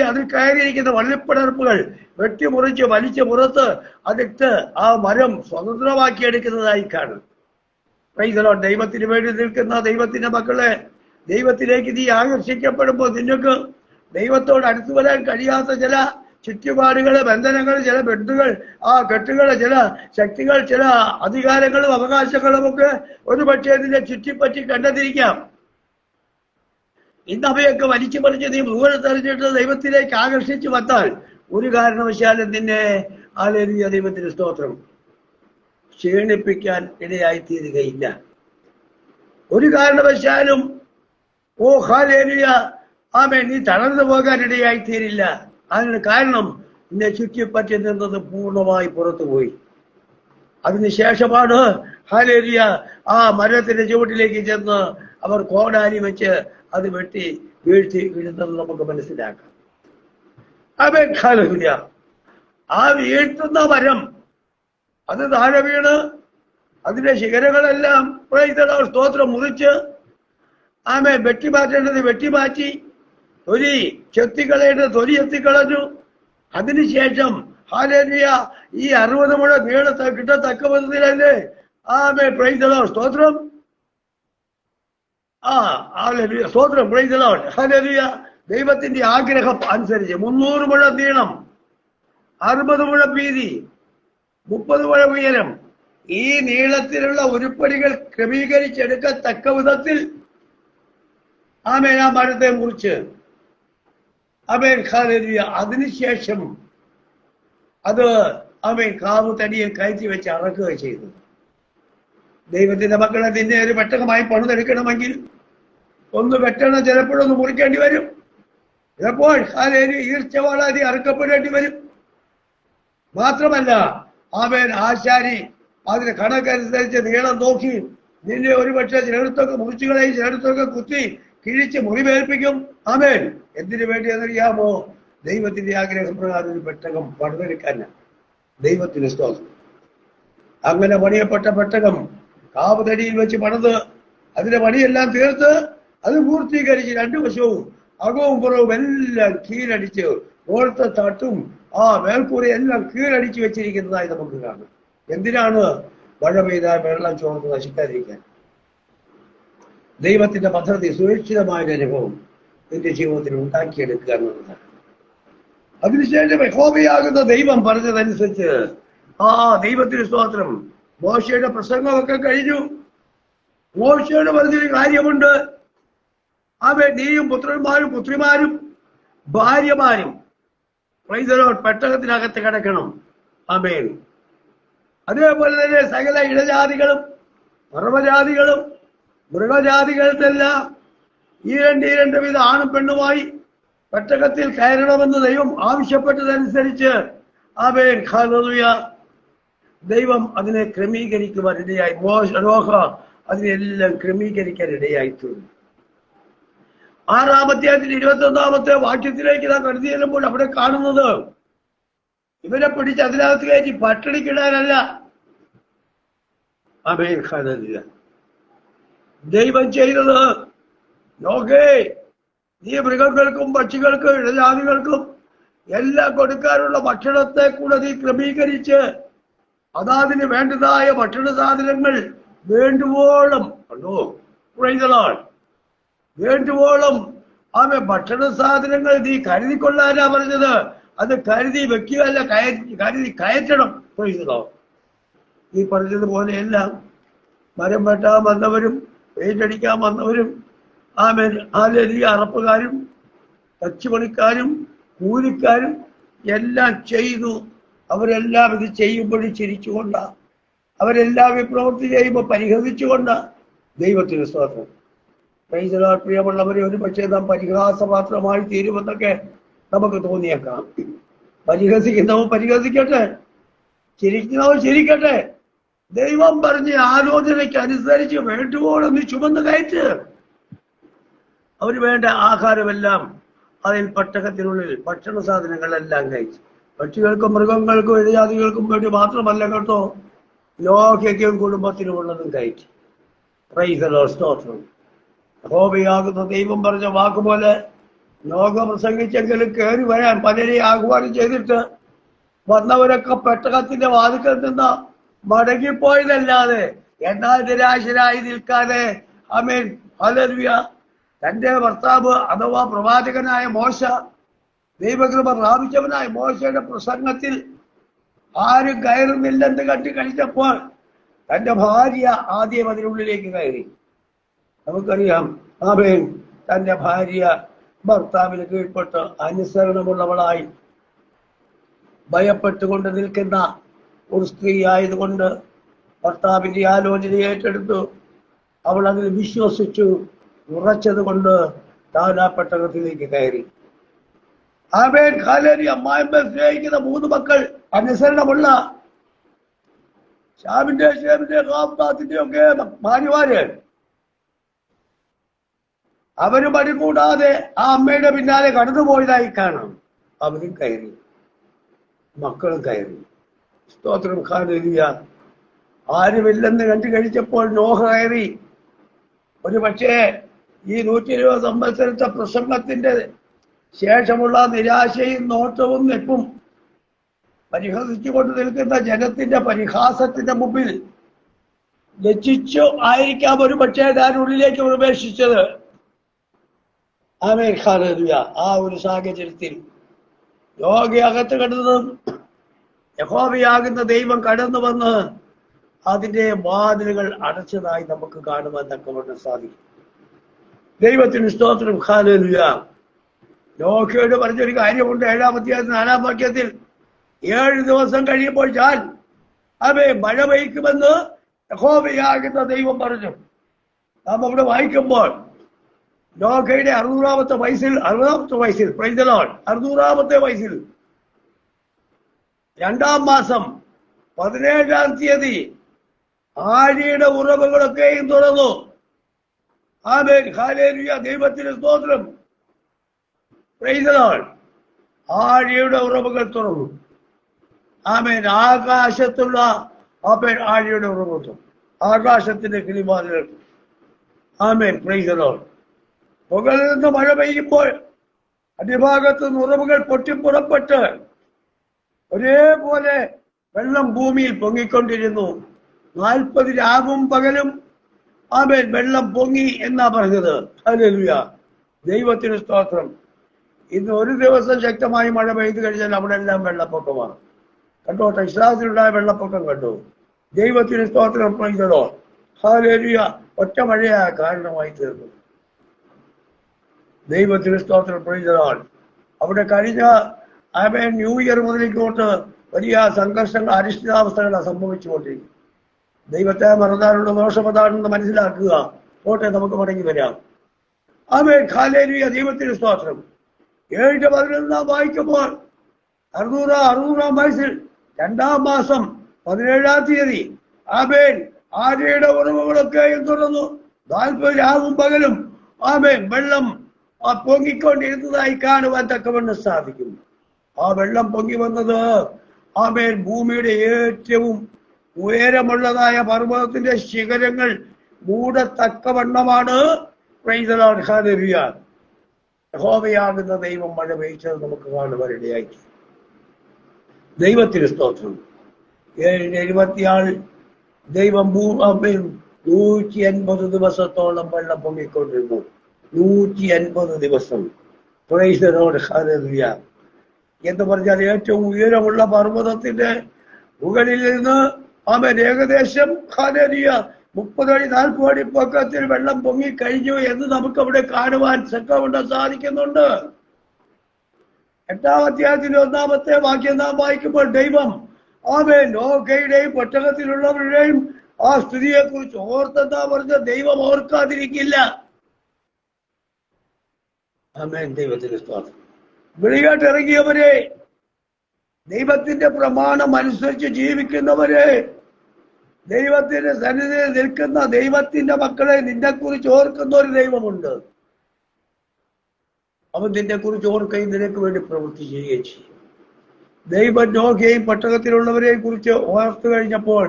അതിൽ കയറിയിരിക്കുന്ന വള്ളിപ്പടർപ്പുകൾ വെട്ടിമുറിച്ച് വലിച്ചു പുറത്ത് അതിട്ട് ആ മരം സ്വതന്ത്രമാക്കിയെടുക്കുന്നതായി കാണും. ദൈവത്തിന് വേണ്ടി നിൽക്കുന്ന ദൈവത്തിന്റെ മക്കളെ, ദൈവത്തിലേക്ക് നീ ആകർഷിക്കപ്പെടുമ്പോൾ നിനക്ക് ദൈവത്തോട് അടുത്തു വരാൻ കഴിയാത്ത ചില ചുറ്റുപാടുകൾ, ബന്ധനങ്ങൾ, ചില ബന്ധുകൾ, ആ കെട്ടുകള്, ചില ശക്തികൾ, ചില അധികാരങ്ങളും അവകാശങ്ങളും ഒക്കെ ഒരു പക്ഷേ നിന്നെ ചുറ്റിപ്പറ്റി കണ്ടെത്തിരിക്കാം. ഇന്ന് അവയൊക്കെ വലിച്ചു പറിച്ച് നീ മുഴുവനെറിഞ്ഞിട്ട് ദൈവത്തിലേക്ക് ആകർഷിച്ചു വന്നാൽ ഒരു കാരണവശാലും നിന്നെ ഹല്ലേലൂയ ദൈവത്തിന് സ്തോത്രം ക്ഷീണിപ്പിക്കാൻ ഇടയായിത്തീരുകയില്ല. ഒരു കാരണവശാലും ഹല്ലേലൂയ ആമേൻ നീ തളർന്നു പോകാൻ ഇടയായിത്തീരില്ല. അതിന് കാരണം നിന്നെ ചുറ്റിപ്പറ്റി നിന്നത് പൂർണ്ണമായി പുറത്തുപോയി. അതിനുശേഷമാണ് ഹല്ലേലൂയ ആ മരത്തിന്റെ ചുവട്ടിലേക്ക് ചെന്ന് അവർ കോടാലി വെച്ച് അത് വെട്ടി വീഴ്ത്തി വീഴുന്നത് നമുക്ക് മനസ്സിലാക്കാം. Amen hallelujah. ആ വീഴ്ത്തുന്ന മരം അത് താഴെ വീണ് അതിന്റെ ശിഖരങ്ങളെല്ലാം സ്തോത്രം മുറിച്ച് ആമേൻ വെട്ടിമാറ്റേണ്ടത് വെട്ടിമാറ്റി തൊലി ചെത്തിക്കളയേണ്ടത് തൊലി എത്തിക്കളഞ്ഞു. അതിനുശേഷം ഹല്ലേലൂയ ഈ 60 മുഴ നീളത്തെ കിട്ടത്തക്ക വിധത്തിലല്ലേ ആമേൻ പ്രൈസ് ദി ലോർഡ് സ്തോത്രം. ഹല്ലേലൂയ സ്തോത്രം പ്രൈസ് ദി ലോർഡ് ഹല്ലേലൂയ. ദൈവത്തിന്റെ ആഗ്രഹം അനുസരിച്ച് 300 മുഴ നീളം, 60 മുഴ വീതി, 30 മുഴ ഉയരം, ഈ നീളത്തിലുള്ള ഉരുപ്പടികൾ ക്രമീകരിച്ചെടുക്കത്തക്ക വിധത്തിൽ ആമേൻ ആ മരത്തെ മുറിച്ച് ആമേൻ ഹല്ലേലൂയ. അതിനുശേഷം അത് ആമേൻ കാവ് തടിയെ കയറ്റി വെച്ച് അറക്കുക ചെയ്തു. ദൈവത്തിന്റെ മക്കളെ നിന്നെ ഒരു പെട്ടകമായി പണിതെടുക്കണമെങ്കിൽ ഒന്ന് വെട്ടണം, ചിലപ്പോഴൊന്ന് മുറിക്കേണ്ടി വരും, ചിലപ്പോൾ ഹല്ലേലൂയ ഈർച്ചവാളാതി അറുക്കപ്പെടേണ്ടി വരും. മാത്രമല്ല ആമേൻ ആശാരി അതിന് കണക്കനുസരിച്ച് നീളം നോക്കി നിന്നെ ഒരുപക്ഷെ ചിലയിടത്തൊക്കെ മുറിച്ചുകളെയും ചിലയിടത്തൊക്കെ കുത്തി കിഴിച്ച് മുറിവേൽപ്പിക്കും. ആമേൻ. എന്തിനു വേണ്ടി എന്നറിയാമോ? ദൈവത്തിന്റെ ആഗ്രഹം പ്രകാരം ഒരു പെട്ടകം പണിതെടുക്കാൻ ദൈവത്തിന് സ്തോത്രം. അങ്ങനെ പണിയപ്പെട്ട പെട്ടകം കാവുതടിയിൽ വെച്ച് പണിത് അതിന്റെ പണിയെല്ലാം തീർത്ത് അത് പൂർത്തീകരിച്ച് 2 വശവും അകവും പുറവും എല്ലാം കീഴടിച്ച് ഓർത്ത തട്ടും ആ മേൽക്കൂര എല്ലാം കീഴടിച്ച് വെച്ചിരിക്കുന്നതായി നമുക്ക് കാണാം. എന്തിനാണ്? മഴ പെയ്താൽ വെള്ളം ചോർന്ന് നശിക്കാതിരിക്കാൻ. ദൈവത്തിന്റെ പദ്ധതി സുരക്ഷിതമായ അനുഭവം നിന്റെ ജീവിതത്തിൽ ഉണ്ടാക്കിയെടുക്കുക എന്നുള്ളതാണ്. അതിനുശേഷം യഹോവയാകുന്ന ദൈവം പറഞ്ഞതനുസരിച്ച് ദൈവത്തിന് സ്തോത്രം. മോശയുടെ പ്രസംഗമൊക്കെ കഴിഞ്ഞു. മോശയോട് പറഞ്ഞൊരു കാര്യമുണ്ട്. നീയും പുത്രന്മാരും പുത്രിമാരും ഭാര്യമാരും പെട്ടകത്തിനകത്ത് കിടക്കണം. ആമേൻ. അതേപോലെ തന്നെ സകല ഇടജാതികളും സർവജാതികളും മൃഗജാതികൾക്കെല്ലാം ഈ രണ്ട് വിധ ആണും പെണ്ണുമായി പെട്ടകത്തിൽ കയറണമെന്ന് ദൈവം ആവശ്യപ്പെട്ടതനുസരിച്ച് ആമേൻ ഹല്ലേലൂയ ദൈവം അതിനെ ക്രമീകരിക്കുവാൻ ഇടയായി. നോഹ അതിനെല്ലാം ക്രമീകരിക്കാൻ ഇടയായി തീർന്നു. 6-ാം അധ്യായത്തിൽ 21-ാമത്തെ വാക്യത്തിലേക്ക് നാം കടന്നു ചെല്ലുമ്പോൾ അവിടെ കാണുന്നത് ഇവരെ പിടിച്ച് അതിനകത്ത് കയറ്റി പട്ടിണിക്കിടാനല്ല. Amen hallelujah. ദൈവം ചെയ്തത് നോക്കേ, നീ മൃഗങ്ങൾക്കും പക്ഷികൾക്കും ഇടജാതികൾക്കും എല്ലാം കൊടുക്കാനുള്ള ഭക്ഷണത്തെ കൂടെ നീ ക്രമീകരിച്ച് അതാതിന് വേണ്ടതായ ഭക്ഷണ സാധനങ്ങൾ വേണ്ടുവോളം വേണ്ടുവോളം ഭക്ഷണ സാധനങ്ങൾ നീ കരുതിക്കൊള്ളാനാ പറഞ്ഞത്. അത് കരുതി വെക്കുകയല്ല, കരുതി കയറ്റണം. ഈ പറഞ്ഞതുപോലെയെല്ലാം മരം വെട്ടാൻ വന്നവരും പെയിന്റടിക്കാൻ വന്നവരും ഹല്ലേലൂയ അറപ്പുകാരും തച്ചുപണിക്കാരും കൂലിക്കാരും എല്ലാം ചെയ്തു. അവരെല്ലാം ഇത് ചെയ്യുമ്പോഴും ചിരിച്ചുകൊണ്ട, അവരെല്ലാം ഈ പ്രവൃത്തി ചെയ്യുമ്പോൾ പരിഹസിച്ചുകൊണ്ട് ദൈവത്തിന് സ്തോത്രം. പ്രിയമുള്ളവരെ, ഒരു പക്ഷേ നാം പരിഹാസപാത്രമായി തീരുമെന്നൊക്കെ നമുക്ക് തോന്നിയേക്കാം. പരിഹസിക്കുന്നവൻ പരിഹസിക്കട്ടെ, ചിരിക്കുന്നവൻ ചിരിക്കട്ടെ. ദൈവം പറഞ്ഞ ആലോചനയ്ക്ക് അനുസരിച്ച് വേണ്ടുവോളം നീ ചുമന്ന് കയറ്റ്. അവന് വേണ്ട ആഹാരമെല്ലാം അതിൽ പെട്ടകത്തിനുള്ളിൽ ഭക്ഷണ സാധനങ്ങളെല്ലാം കഴിച്ചു. പക്ഷികൾക്കും മൃഗങ്ങൾക്കും ഇടജാതികൾക്കും വേണ്ടി മാത്രമല്ല കേട്ടോ, ലോകയ്ക്കും കുടുംബത്തിനുമുള്ളതും കയറ്റി. പ്രൈസ് ദി ലോർഡ് സ്തോത്രം. യഹോവയാകുന്ന ദൈവം പറഞ്ഞ വാക്കുപോലെ ലോക പ്രസംഗിച്ചെങ്കിലും കയറി വരാൻ പലരെയും ആഹ്വാനം ചെയ്തിട്ട് വന്നവരൊക്കെ പെട്ടകത്തിന്റെ വാതിക്കൽ നിന്ന് മടങ്ങിപ്പോയതല്ലാതെ എന്നാൽ നിരാശരായി നിൽക്കാതെ ആമേൻ ഹല്ലേലൂയ തന്റെ ഭർത്താവ് അഥവാ പ്രവാചകനായ മോശ ദൈവകൃപ പ്രാപിച്ചവനായ മോശയുടെ പ്രസംഗത്തിൽ ആരും കയറുന്നില്ലെന്ന് കണ്ടു കഴിഞ്ഞപ്പോൾ തന്റെ ഭാര്യ ആദ്യം അതിനുള്ളിലേക്ക് കയറി. നമുക്കറിയാം ആമേൻ തന്റെ ഭാര്യ ഭർത്താവിന് കീഴ്പ്പെട്ട് അനുസരണമുള്ളവളായി ഭയപ്പെട്ടുകൊണ്ട് നിൽക്കുന്ന ഒരു സ്ത്രീ ആയതുകൊണ്ട് ഭർത്താവിന്റെ ആലോചന ഏറ്റെടുത്തു. അവൾ അതിൽ വിശ്വസിച്ചു ഉറച്ചത് കൊണ്ട് താൻ ആ പെട്ടകത്തിലേക്ക് കയറി. Amen hallelujah. അമ്മായിമ്മ സ്നേഹിക്കുന്ന 3 മക്കൾ അനുസരണമുള്ള ഷാമിന്റെ ഷേമിന്റെ ഹാഫാത്തിന്റെ ഒക്കെ ഭാര്യമാര് അവര് മടി കൂടാതെ ആ അമ്മയുടെ പിന്നാലെ കടന്നുപോയതായി കാണാം. അവരും കയറി, മക്കളും കയറി. സ്തോത്രം ഹല്ലേലൂയ. ആരുമില്ലെന്ന് കണ്ടു കഴിച്ചപ്പോൾ നോഹ കയറി. ഒരു പക്ഷേ ഈ 120 സംവത്സരത്തെ പ്രസംഗത്തിന്റെ ശേഷമുള്ള നിരാശയും നോട്ടവും നെപ്പും പരിഹസിച്ചുകൊണ്ട് നിൽക്കുന്ന ജനത്തിന്റെ പരിഹാസത്തിന്റെ മുമ്പിൽ ലജ്ജിച്ചു ആയിരിക്കാം ഒരു പക്ഷേ താൻ ഉള്ളിലേക്ക് പ്രവേശിച്ചത്. Amen hallelujah. ആ ഒരു സാഹചര്യത്തിൽ യോഗയകത്ത് കിടന്നതും യഹോവയാകുന്ന ദൈവം കടന്നു വന്ന് അതിന്റെ വാതിലുകൾ അടച്ചതായി നമുക്ക് കാണുവാൻ തക്കവണ്ണം സാധിക്കും. ദൈവത്തിന് സ്തോത്രം ഹല്ലേലൂയ. നോഹയോട് പറഞ്ഞൊരു കാര്യമുണ്ട് 7-ാം അധ്യായത്തിൽ 4-ാം വാക്യത്തിൽ 7 ദിവസം കഴിയുമ്പോൾ ഞാൻ മഴ പെയ്ക്കുമെന്ന് യഹോവയാകുന്ന ദൈവം പറഞ്ഞു. നാം അവിടെ വായിക്കുമ്പോൾ നോഹയുടെ 600-ാമത്തെ വയസ്സിൽ 600-ാമത്തെ വയസ്സിൽ 2-ാം മാസം 17-ാം തീയതി ആഴിയുടെ ഉറവുകളൊക്കെയും തുറന്നു. ആമേൻ ഹല്ലേലൂയ. ദൈവത്തിന് സ്തോത്രം. Praise the Lord. ആഴിയുടെ ഉറവുകൾ തുറന്നു. ആമേൻ. ആകാശത്തുള്ള ആഴിയുടെ ഉറവുകൾ, ആകാശത്തിന്റെ കിളിവാതിലുകൾ. ആമേൻ. Praise the Lord. മുകളിൽ നിന്ന് മഴ പെയ്യുമ്പോൾ അടിഭാഗത്ത് നിന്ന് ഉറവുകൾ പൊട്ടിപ്പുറപ്പെട്ട് ഒരേപോലെ വെള്ളം ഭൂമിയിൽ പൊങ്ങിക്കൊണ്ടിരുന്നു. 40 രാവും പകലും ആമേൻ വെള്ളം പൊങ്ങി എന്നാ പറഞ്ഞത്. ഹല്ലേലൂയ. ദൈവത്തിന് സ്തോത്രം. ഇന്ന് ഒരു ദിവസം ശക്തമായി മഴ പെയ്തു കഴിഞ്ഞാൽ അവിടെ എല്ലാം വെള്ളപ്പൊക്കമാണ്. കണ്ടോ, ടെക്സാസിലുണ്ടായ വെള്ളപ്പൊക്കം കണ്ടു. ദൈവത്തിന് സ്തോത്രം. Praise the Lord. ഹല്ലേലൂയ. ഒറ്റ മഴയാ കാരണമായി തീർന്നു. ദൈവത്തിന് സ്തോത്രം. Praise the Lord. അവിടെ കഴിഞ്ഞ ആമേൻ ന്യൂ ഇയർ മുതലിക്കോട്ട് വലിയ സംഘർഷങ്ങൾ, അരിഷ്ടതാവസ്ഥകളാണ് സംഭവിച്ചുകൊണ്ടിരിക്കും. ദൈവത്തെ മറന്നാലുള്ള ദോഷം അതാണെന്ന് മനസ്സിലാക്കുക. പോട്ടെ, നമുക്ക് മടങ്ങി വരാം. ആമേൻ ഹല്ലേലൂയ. ദൈവത്തിന് സ്തോത്രം. 7-11 വായിക്കുമ്പോൾ 600-ാം വയസ്സിൽ 2-ാം മാസം 17-ാം തീയതി ആമേൻ ആഴിയുടെ ഉറവുകളൊക്കെയും തുറന്നു. 40 രാവും പകലും ആമേൻ വെള്ളം പൊങ്ങിക്കൊണ്ടിരുന്നതായി കാണുവാൻ തക്കവണ്ണം സാധിക്കും. ആ വെള്ളം പൊങ്ങി വന്നത് ആമേൻ ഭൂമിയുടെ ഏറ്റവും ഉയരമുള്ളതായ പർവ്വതത്തിന്റെ ശിഖരങ്ങൾ മൂടത്തക്കവണ്ണമാണ്. Praise the Lord. ഹല്ലേലൂയ. യഹോവയാകുന്ന ദൈവം മഴ പെയ്ച്ചത് നമുക്ക് കാണുവാനിടയായി. ദൈവത്തിന് സ്തോത്രം. 7-26 ദൈവം 180 ദിവസത്തോളം വെള്ളം പൊങ്ങിക്കൊണ്ടിരുന്നു. 180 ദിവസം. Price the Lord. ഹല്ലേലൂയ. എന്ന് പറഞ്ഞാൽ ഏറ്റവും ഉയരമുള്ള പർവ്വതത്തിന്റെ മുകളിൽ നിന്ന് ആമേൻ ഏകദേശം ഹല്ലേലൂയ 30 അടി 40 അടി പൊക്കത്തിൽ വെള്ളം പൊങ്ങിക്കഴിഞ്ഞു എന്ന് നമുക്ക് അവിടെ കാണുവാൻ തക്കവണ്ണം സാധിക്കുന്നുണ്ട്. 8-ാം അധ്യായത്തിന്റെ 1-ാമത്തെ വാക്യം നാം വായിക്കുമ്പോൾ ദൈവം ആമേൻ നോഹയുടെയും പെട്ടകത്തിലുള്ളവരുടെയും ആ സ്ഥിതിയെ കുറിച്ച് ഓർത്തെന്നാ പറഞ്ഞ ദൈവം ഓർക്കാതിരിക്കില്ല. ആമേൻ. ദൈവത്തിന്റെ സ്തോത്രം. വെളിയാട്ട് ഇറങ്ങിയവരെ, ദൈവത്തിന്റെ പ്രമാണം അനുസരിച്ച് ജീവിക്കുന്നവരെ, ദൈവത്തിന്റെ സന്നിധിയിൽ നിൽക്കുന്ന ദൈവത്തിന്റെ മക്കളെ, നിന്നെക്കുറിച്ച് ഓർക്കുന്ന ഒരു ദൈവമുണ്ട്. അവൻ നിന്നെക്കുറിച്ച് ഓർക്കുകയും നിനക്ക് വേണ്ടി പ്രവൃത്തി ചെയ്യുകയും ചെയ്യും. ദൈവം നോഹയെയും പട്ടണത്തിലുള്ളവരെയും കുറിച്ച് ഓർത്തു കഴിഞ്ഞപ്പോൾ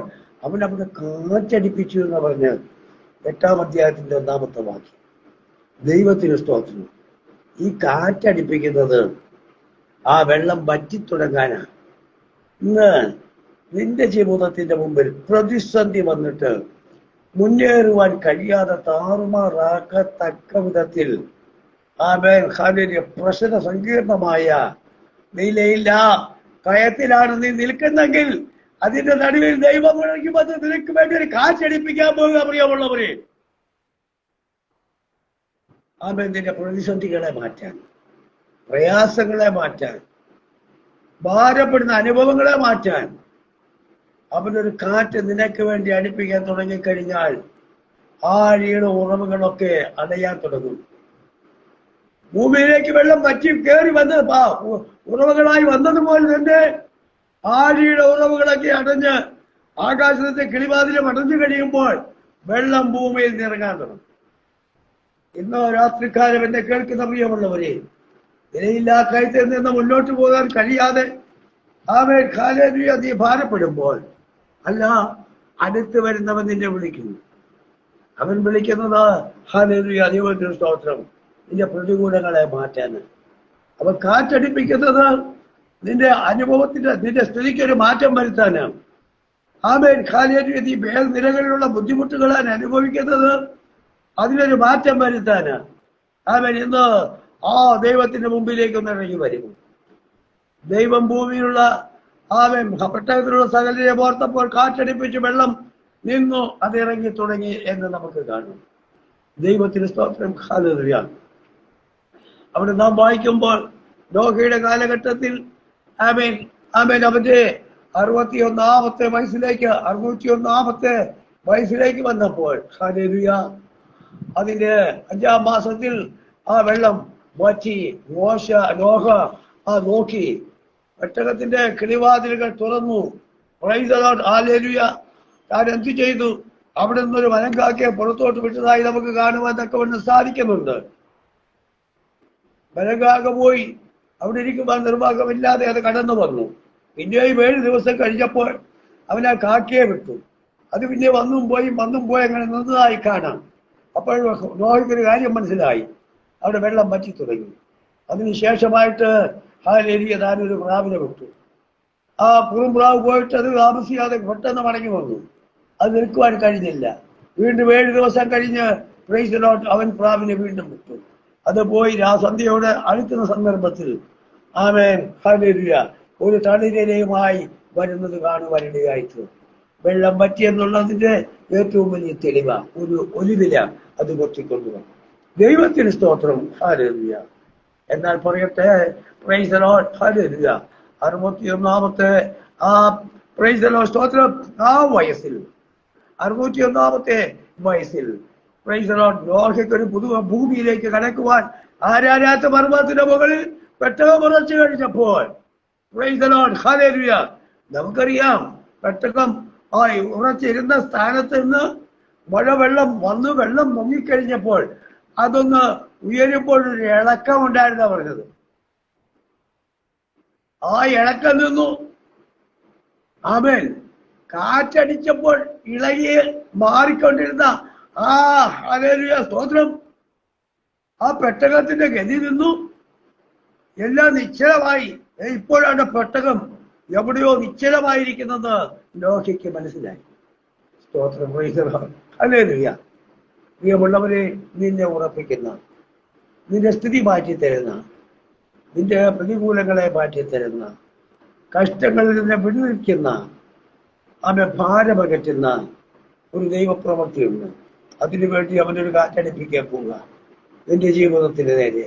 അവൻ അവിടെ കാറ്റടിപ്പിച്ചു എന്ന് പറഞ്ഞ് 8-ാം അധ്യായത്തിന്റെ 1-ാമത്തെ വാക്യം. ദൈവത്തിന് സ്തോത്രം. ഈ കാറ്റടിപ്പിക്കുന്നത് ആ വെള്ളം വറ്റിത്തുടങ്ങാനാണ്. ഇന്ന് നിന്റെ ജീവിതത്തിന്റെ മുമ്പിൽ പ്രതിസന്ധി വന്നിട്ട് മുന്നേറുവാൻ കഴിയാതെ താറുമാറാക്കത്തക്ക വിധത്തിൽ പ്രശ്ന സങ്കീർണമായ നിലയില്ല കയത്തിലാണ് നീ നിൽക്കുന്നെങ്കിൽ അതിന്റെ നടുവിൽ ദൈവം മുഴങ്ങുമ്പോൾ നിനക്ക് വേണ്ടി ഒരു കാറ്റടിപ്പിക്കാൻ പോകുക. പ്രിയമുള്ളവരെ, നിന്റെ പ്രതിസന്ധികളെ മാറ്റാൻ, പ്രയാസങ്ങളെ മാറ്റാൻ, ഭാരപ്പെടുന്ന അനുഭവങ്ങളെ മാറ്റാൻ അവനൊരു കാറ്റ് നിനക്ക് വേണ്ടി അടുപ്പിക്കാൻ തുടങ്ങിക്കഴിഞ്ഞാൽ ആഴിയുടെ ഉറവുകളൊക്കെ അടയാൻ തുടങ്ങും. ഭൂമിയിലേക്ക് വെള്ളം വറ്റി കയറി വന്ന് ഉറവുകളായി വന്നതുപോലെ തന്നെ ആഴിയുടെ ഉറവുകളൊക്കെ അടഞ്ഞ് ആകാശത്തെ കിളിവാതിലും അടഞ്ഞു കഴിയുമ്പോൾ വെള്ളം ഭൂമിയിൽ നിറങ്ങാൻ തുടങ്ങും. ഇന്നോ രാത്രിക്കാലം എന്നെ കേൾക്കുന്ന പ്രിയമുള്ളവരെ, വിലയില്ലാ കയത്തിൽ നിന്ന് മുന്നോട്ട് പോകാൻ കഴിയാതെ നീ ഭാരപ്പെടുമ്പോൾ അല്ല, അടുത്ത് വരുന്നവൻ നിന്നെ വിളിക്കുന്നു. അവൻ വിളിക്കുന്നത് ഹല്ലേലൂയ ദൈവത്തിന് സ്തോത്രം, നിന്റെ പ്രതികൂലങ്ങളെ മാറ്റാൻ. അവൻ കാറ്റടിപ്പിക്കുന്നത് നിന്റെ അനുഭവത്തിന്റെ നിന്റെ സ്ഥിതിക്കൊരു മാറ്റം വരുത്താനാണ്. ഹല്ലേലൂയ നീ നിലകളിലുള്ള ബുദ്ധിമുട്ടുകളെ അനുഭവിക്കുന്നത് അതിനൊരു മാറ്റം വരുത്താനാണ്. ഇന്ന് ദൈവത്തിന്റെ മുമ്പിലേക്ക് ഒന്ന് ഇറങ്ങി വരും. ദൈവം ഭൂമിയിലുള്ള പെട്ടകത്തിലുള്ള സകലരെ ഓർത്തപ്പോൾ കാറ്റടിപ്പിച്ച് വെള്ളം നിന്നു, അത് ഇറങ്ങി തുടങ്ങി എന്ന് നമുക്ക് കാണും. ദൈവത്തിന് സ്തോത്രം. ഹല്ലേലൂയ. അവിടെ നാം വായിക്കുമ്പോൾ നോഹയുടെ കാലഘട്ടത്തിൽ അവന്റെ 61-ാമത്തെ വയസ്സിലേക്ക് 601-ാമത്തെ വയസ്സിലേക്ക് വന്നപ്പോൾ ഹല്ലേലൂയ അതിന്റെ 5-ാം മാസത്തിൽ ആ വെള്ളം വറ്റി. നോഹ നോക്കി, പെട്ടകത്തിന്റെ കിളിവാതിലുകൾ തുറന്നു. Price the Lord. ഹല്ലേലൂയ. താൻ എന്ത് ചെയ്തു? അവിടെ നിന്നൊരു മലങ്കാക്കയെ പുറത്തോട്ട് വിട്ടതായി നമുക്ക് കാണുവാൻ തക്കവണ്ണം സാധിക്കുന്നുണ്ട്. മലങ്കാക്ക പോയി. അവിടെ ഇരിക്കുവാൻ നിർവാഹമില്ലാതെ അത് കടന്നു വന്നു. പിന്നെയും 7 ദിവസം കഴിഞ്ഞപ്പോൾ അവൻ ആ കാക്കയെ വിട്ടു. അത് പിന്നെ വന്നും പോയി അങ്ങനെ നിന്നതായി കാണാം. അപ്പോൾ നോഹയ്ക്കൊരു കാര്യം മനസ്സിലായി, അവിടെ വെള്ളം വറ്റി തുടങ്ങി. അതിനുശേഷമായിട്ട് ഹല്ലേലൂയ താനൊരു പ്രാവിനെ വിട്ടു. ആ പുറംപ്രാവ് പോയിട്ട് അത് താമസിയാതെ പെട്ടെന്ന് മടങ്ങി വന്നു. അത് നിൽക്കുവാൻ കഴിഞ്ഞില്ല. വീണ്ടും 7 ദിവസം കഴിഞ്ഞ് പ്രൈസ് ദി ലോർഡ് അവൻ പ്രാവിനെ വീണ്ടും വിട്ടു. അത് പോയി സന്ധ്യയോടെ അടുക്കുന്ന സന്ദർഭത്തിൽ ഹല്ലേലൂയ ഒരു തളിരലയുമായി വരുന്നത് കാണുവാനിടയായിട്ട് വെള്ളം പറ്റി എന്നുള്ളതിന്റെ ഏറ്റവും വലിയ തെളിവാണ്. ഒരു ഒലിവില അത് പൊട്ടിക്കൊണ്ടുവന്നു. ദൈവത്തിന് സ്തോത്രം. ഹല്ലേലൂയ. എന്നാൽ പറയട്ടെ, പ്രൈസ് ദി ലോർഡ്. ഹല്ലേലൂയ. 61-ാമത്തെ പ്രൈസ് ദി ലോർഡ് സ്തോത്രം വയസ്സിൽ 61-ാമത്തെ വയസ്സിൽ പ്രൈസ് ദി ലോർഡ് നോഹയ്ക്കൊരു ഭൂമിയിലേക്ക് കടക്കുവാൻ ആരാരാത്ത പർവ്വതത്തിന്റെ മുകളിൽ പെട്ടകം ഉറച്ചു കഴിഞ്ഞപ്പോൾ പ്രൈസ് ദി ലോർഡ് ഹല്ലേലൂയ നമുക്കറിയാം, പെട്ടകം ഉറച്ചിരുന്ന സ്ഥാനത്ത് നിന്ന് വെള്ളം വന്നു. വെള്ളം മുങ്ങിക്കഴിഞ്ഞപ്പോൾ അതൊന്ന് ഉയരുമ്പോൾ ഒരു ഇളക്കം ഉണ്ടായിരുന്ന പറഞ്ഞത്. ആ ഇളക്കം നിന്നു. കാറ്റടിച്ചപ്പോൾ ഇളകി മാറിക്കൊണ്ടിരുന്ന ഹല്ലേലൂയ സ്തോത്രം ആ പെട്ടകത്തിന്റെ ഗതി നിന്നു. എല്ലാം നിശ്ചലമായി. ഇപ്പോഴാണ് പെട്ടകം എവിടെയോ നിശ്ചലമായിരിക്കുന്നെന്ന് നോഹയ്ക്ക് മനസ്സിലായി. സ്തോത്രം. ഹല്ലേലൂയ. പ്രിയമുള്ളവരെ, നിന്നെ ഉറപ്പിക്കുന്ന, നിന്റെ സ്ഥിതി മാറ്റിത്തരുന്ന, നിന്റെ പ്രതികൂലങ്ങളെ മാറ്റിത്തരുന്ന, കഷ്ടങ്ങളിൽ നിന്നെ വിടുവിക്കുന്ന, ഭാരമകറ്റുന്ന ഒരു ദൈവപ്രവൃത്തിയുണ്ട്. അതിനുവേണ്ടി അവനൊരു കാറ്റടിപ്പിക്കാൻ പോവുക. നിന്റെ ജീവിതത്തിന് നേരെ,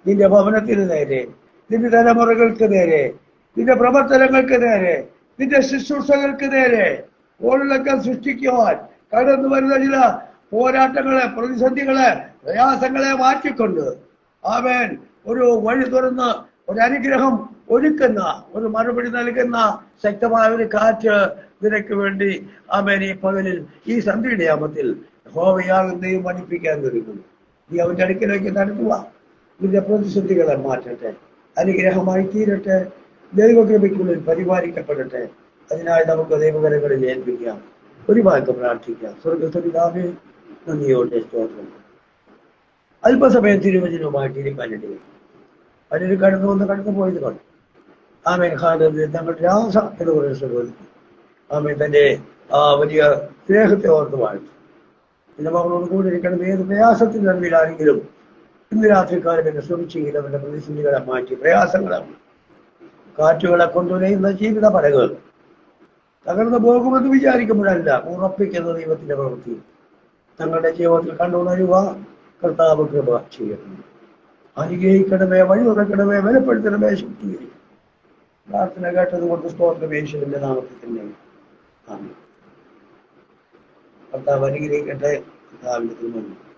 നിന്റെ ഭവനത്തിന് നേരെ, നിന്റെ തലമുറകൾക്ക് നേരെ, നിന്റെ പ്രവർത്തനങ്ങൾക്ക് നേരെ, നിന്റെ ശുശ്രൂഷകൾക്ക് നേരെ ഓളിളക്കം സൃഷ്ടിക്കുവാൻ കടന്നു വരുന്ന ചില പോരാട്ടങ്ങളെ, പ്രതിസന്ധികളെ, പ്രയാസങ്ങളെ മാറ്റിക്കൊണ്ട് ഒരു വഴി തുറന്ന് ഒരു അനുഗ്രഹം ഒരുക്കുന്ന, ഒരു മറുപടി നൽകുന്ന ശക്തമായ ഒരു കാറ്റ് നിനക്ക് വേണ്ടി ഈ പകലിൽ ഈ സന്ധ്യയുടെ യാമത്തിൽ യഹോവയാകുന്നതും പഠിപ്പിക്കാൻ തുടങ്ങുന്നു. നീ അവന്റെ അടുക്കിലേക്ക് നടത്തുക. നിന്റെ പ്രതിസന്ധികളെ മാറ്റട്ടെ, അനുഗ്രഹമായി തീരട്ടെ, ദൈവകൃപയ്ക്കുള്ളിൽ പരിപാലിക്കപ്പെടട്ടെ. അതിനായി നമുക്ക് ദൈവകരങ്ങളിൽ ഏൽപ്പിക്കാം. ഒരു വാക്ക് പ്രാർത്ഥിക്കാം. സ്വർഗ്ഗപിതാവേ, നന്ദിയോടെ സ്തോത്രം. അല്പസമയം തിരുവചനവുമായിട്ട് ഇരിക്കാനിടയിൽ അതിൽ കടന്നു പോയത് കണ്ടു. ആമേൻ ഹാലൂയ. തങ്ങളുടെ രാസ എന്ന് പറയുന്ന സഹോദരി ആമേൻ തന്റെ ആ വലിയ സ്നേഹത്തെ ഓർത്ത് വാഴ്ത്തു. പിന്നെ മകളോട് കൂടി ഇരിക്കണം. ഏത് പ്രയാസത്തിൽ നന്ദിയിലാണെങ്കിലും ഇന്ന് രാത്രിക്കാലം എന്നെ ശ്രമിച്ചെങ്കിലും അവന്റെ പ്രതിസന്ധികളെ മാറ്റി പ്രയാസങ്ങളാണ് കാറ്റുകളെ കൊണ്ടുവരുന്ന ജീവിത പടകൾ തകർന്നു പോകുമെന്ന് വിചാരിക്കുമ്പോഴല്ല, ഉറപ്പിക്കുന്ന ദൈവത്തിന്റെ പ്രവൃത്തി തങ്ങളുടെ ജീവിതത്തിൽ കണ്ടുണരുക. കർത്താവ് കൃപ ചെയ്യണം. അനുഗ്രഹിക്കണമേ, വഴി തുറക്കണമേ, ബലപ്പെടുത്തണമേ, ശക്തീകരിക്കും. പ്രാർത്ഥന കേട്ടത് കൊണ്ട് സ്തോത്രം യേശുവിന്റെ നാമത്തിൽ തന്നെ. ആമേൻ. കർത്താവ് അനുഗ്രഹിക്കട്ടെ. കർത്താവിന്റെ തിരുമണി.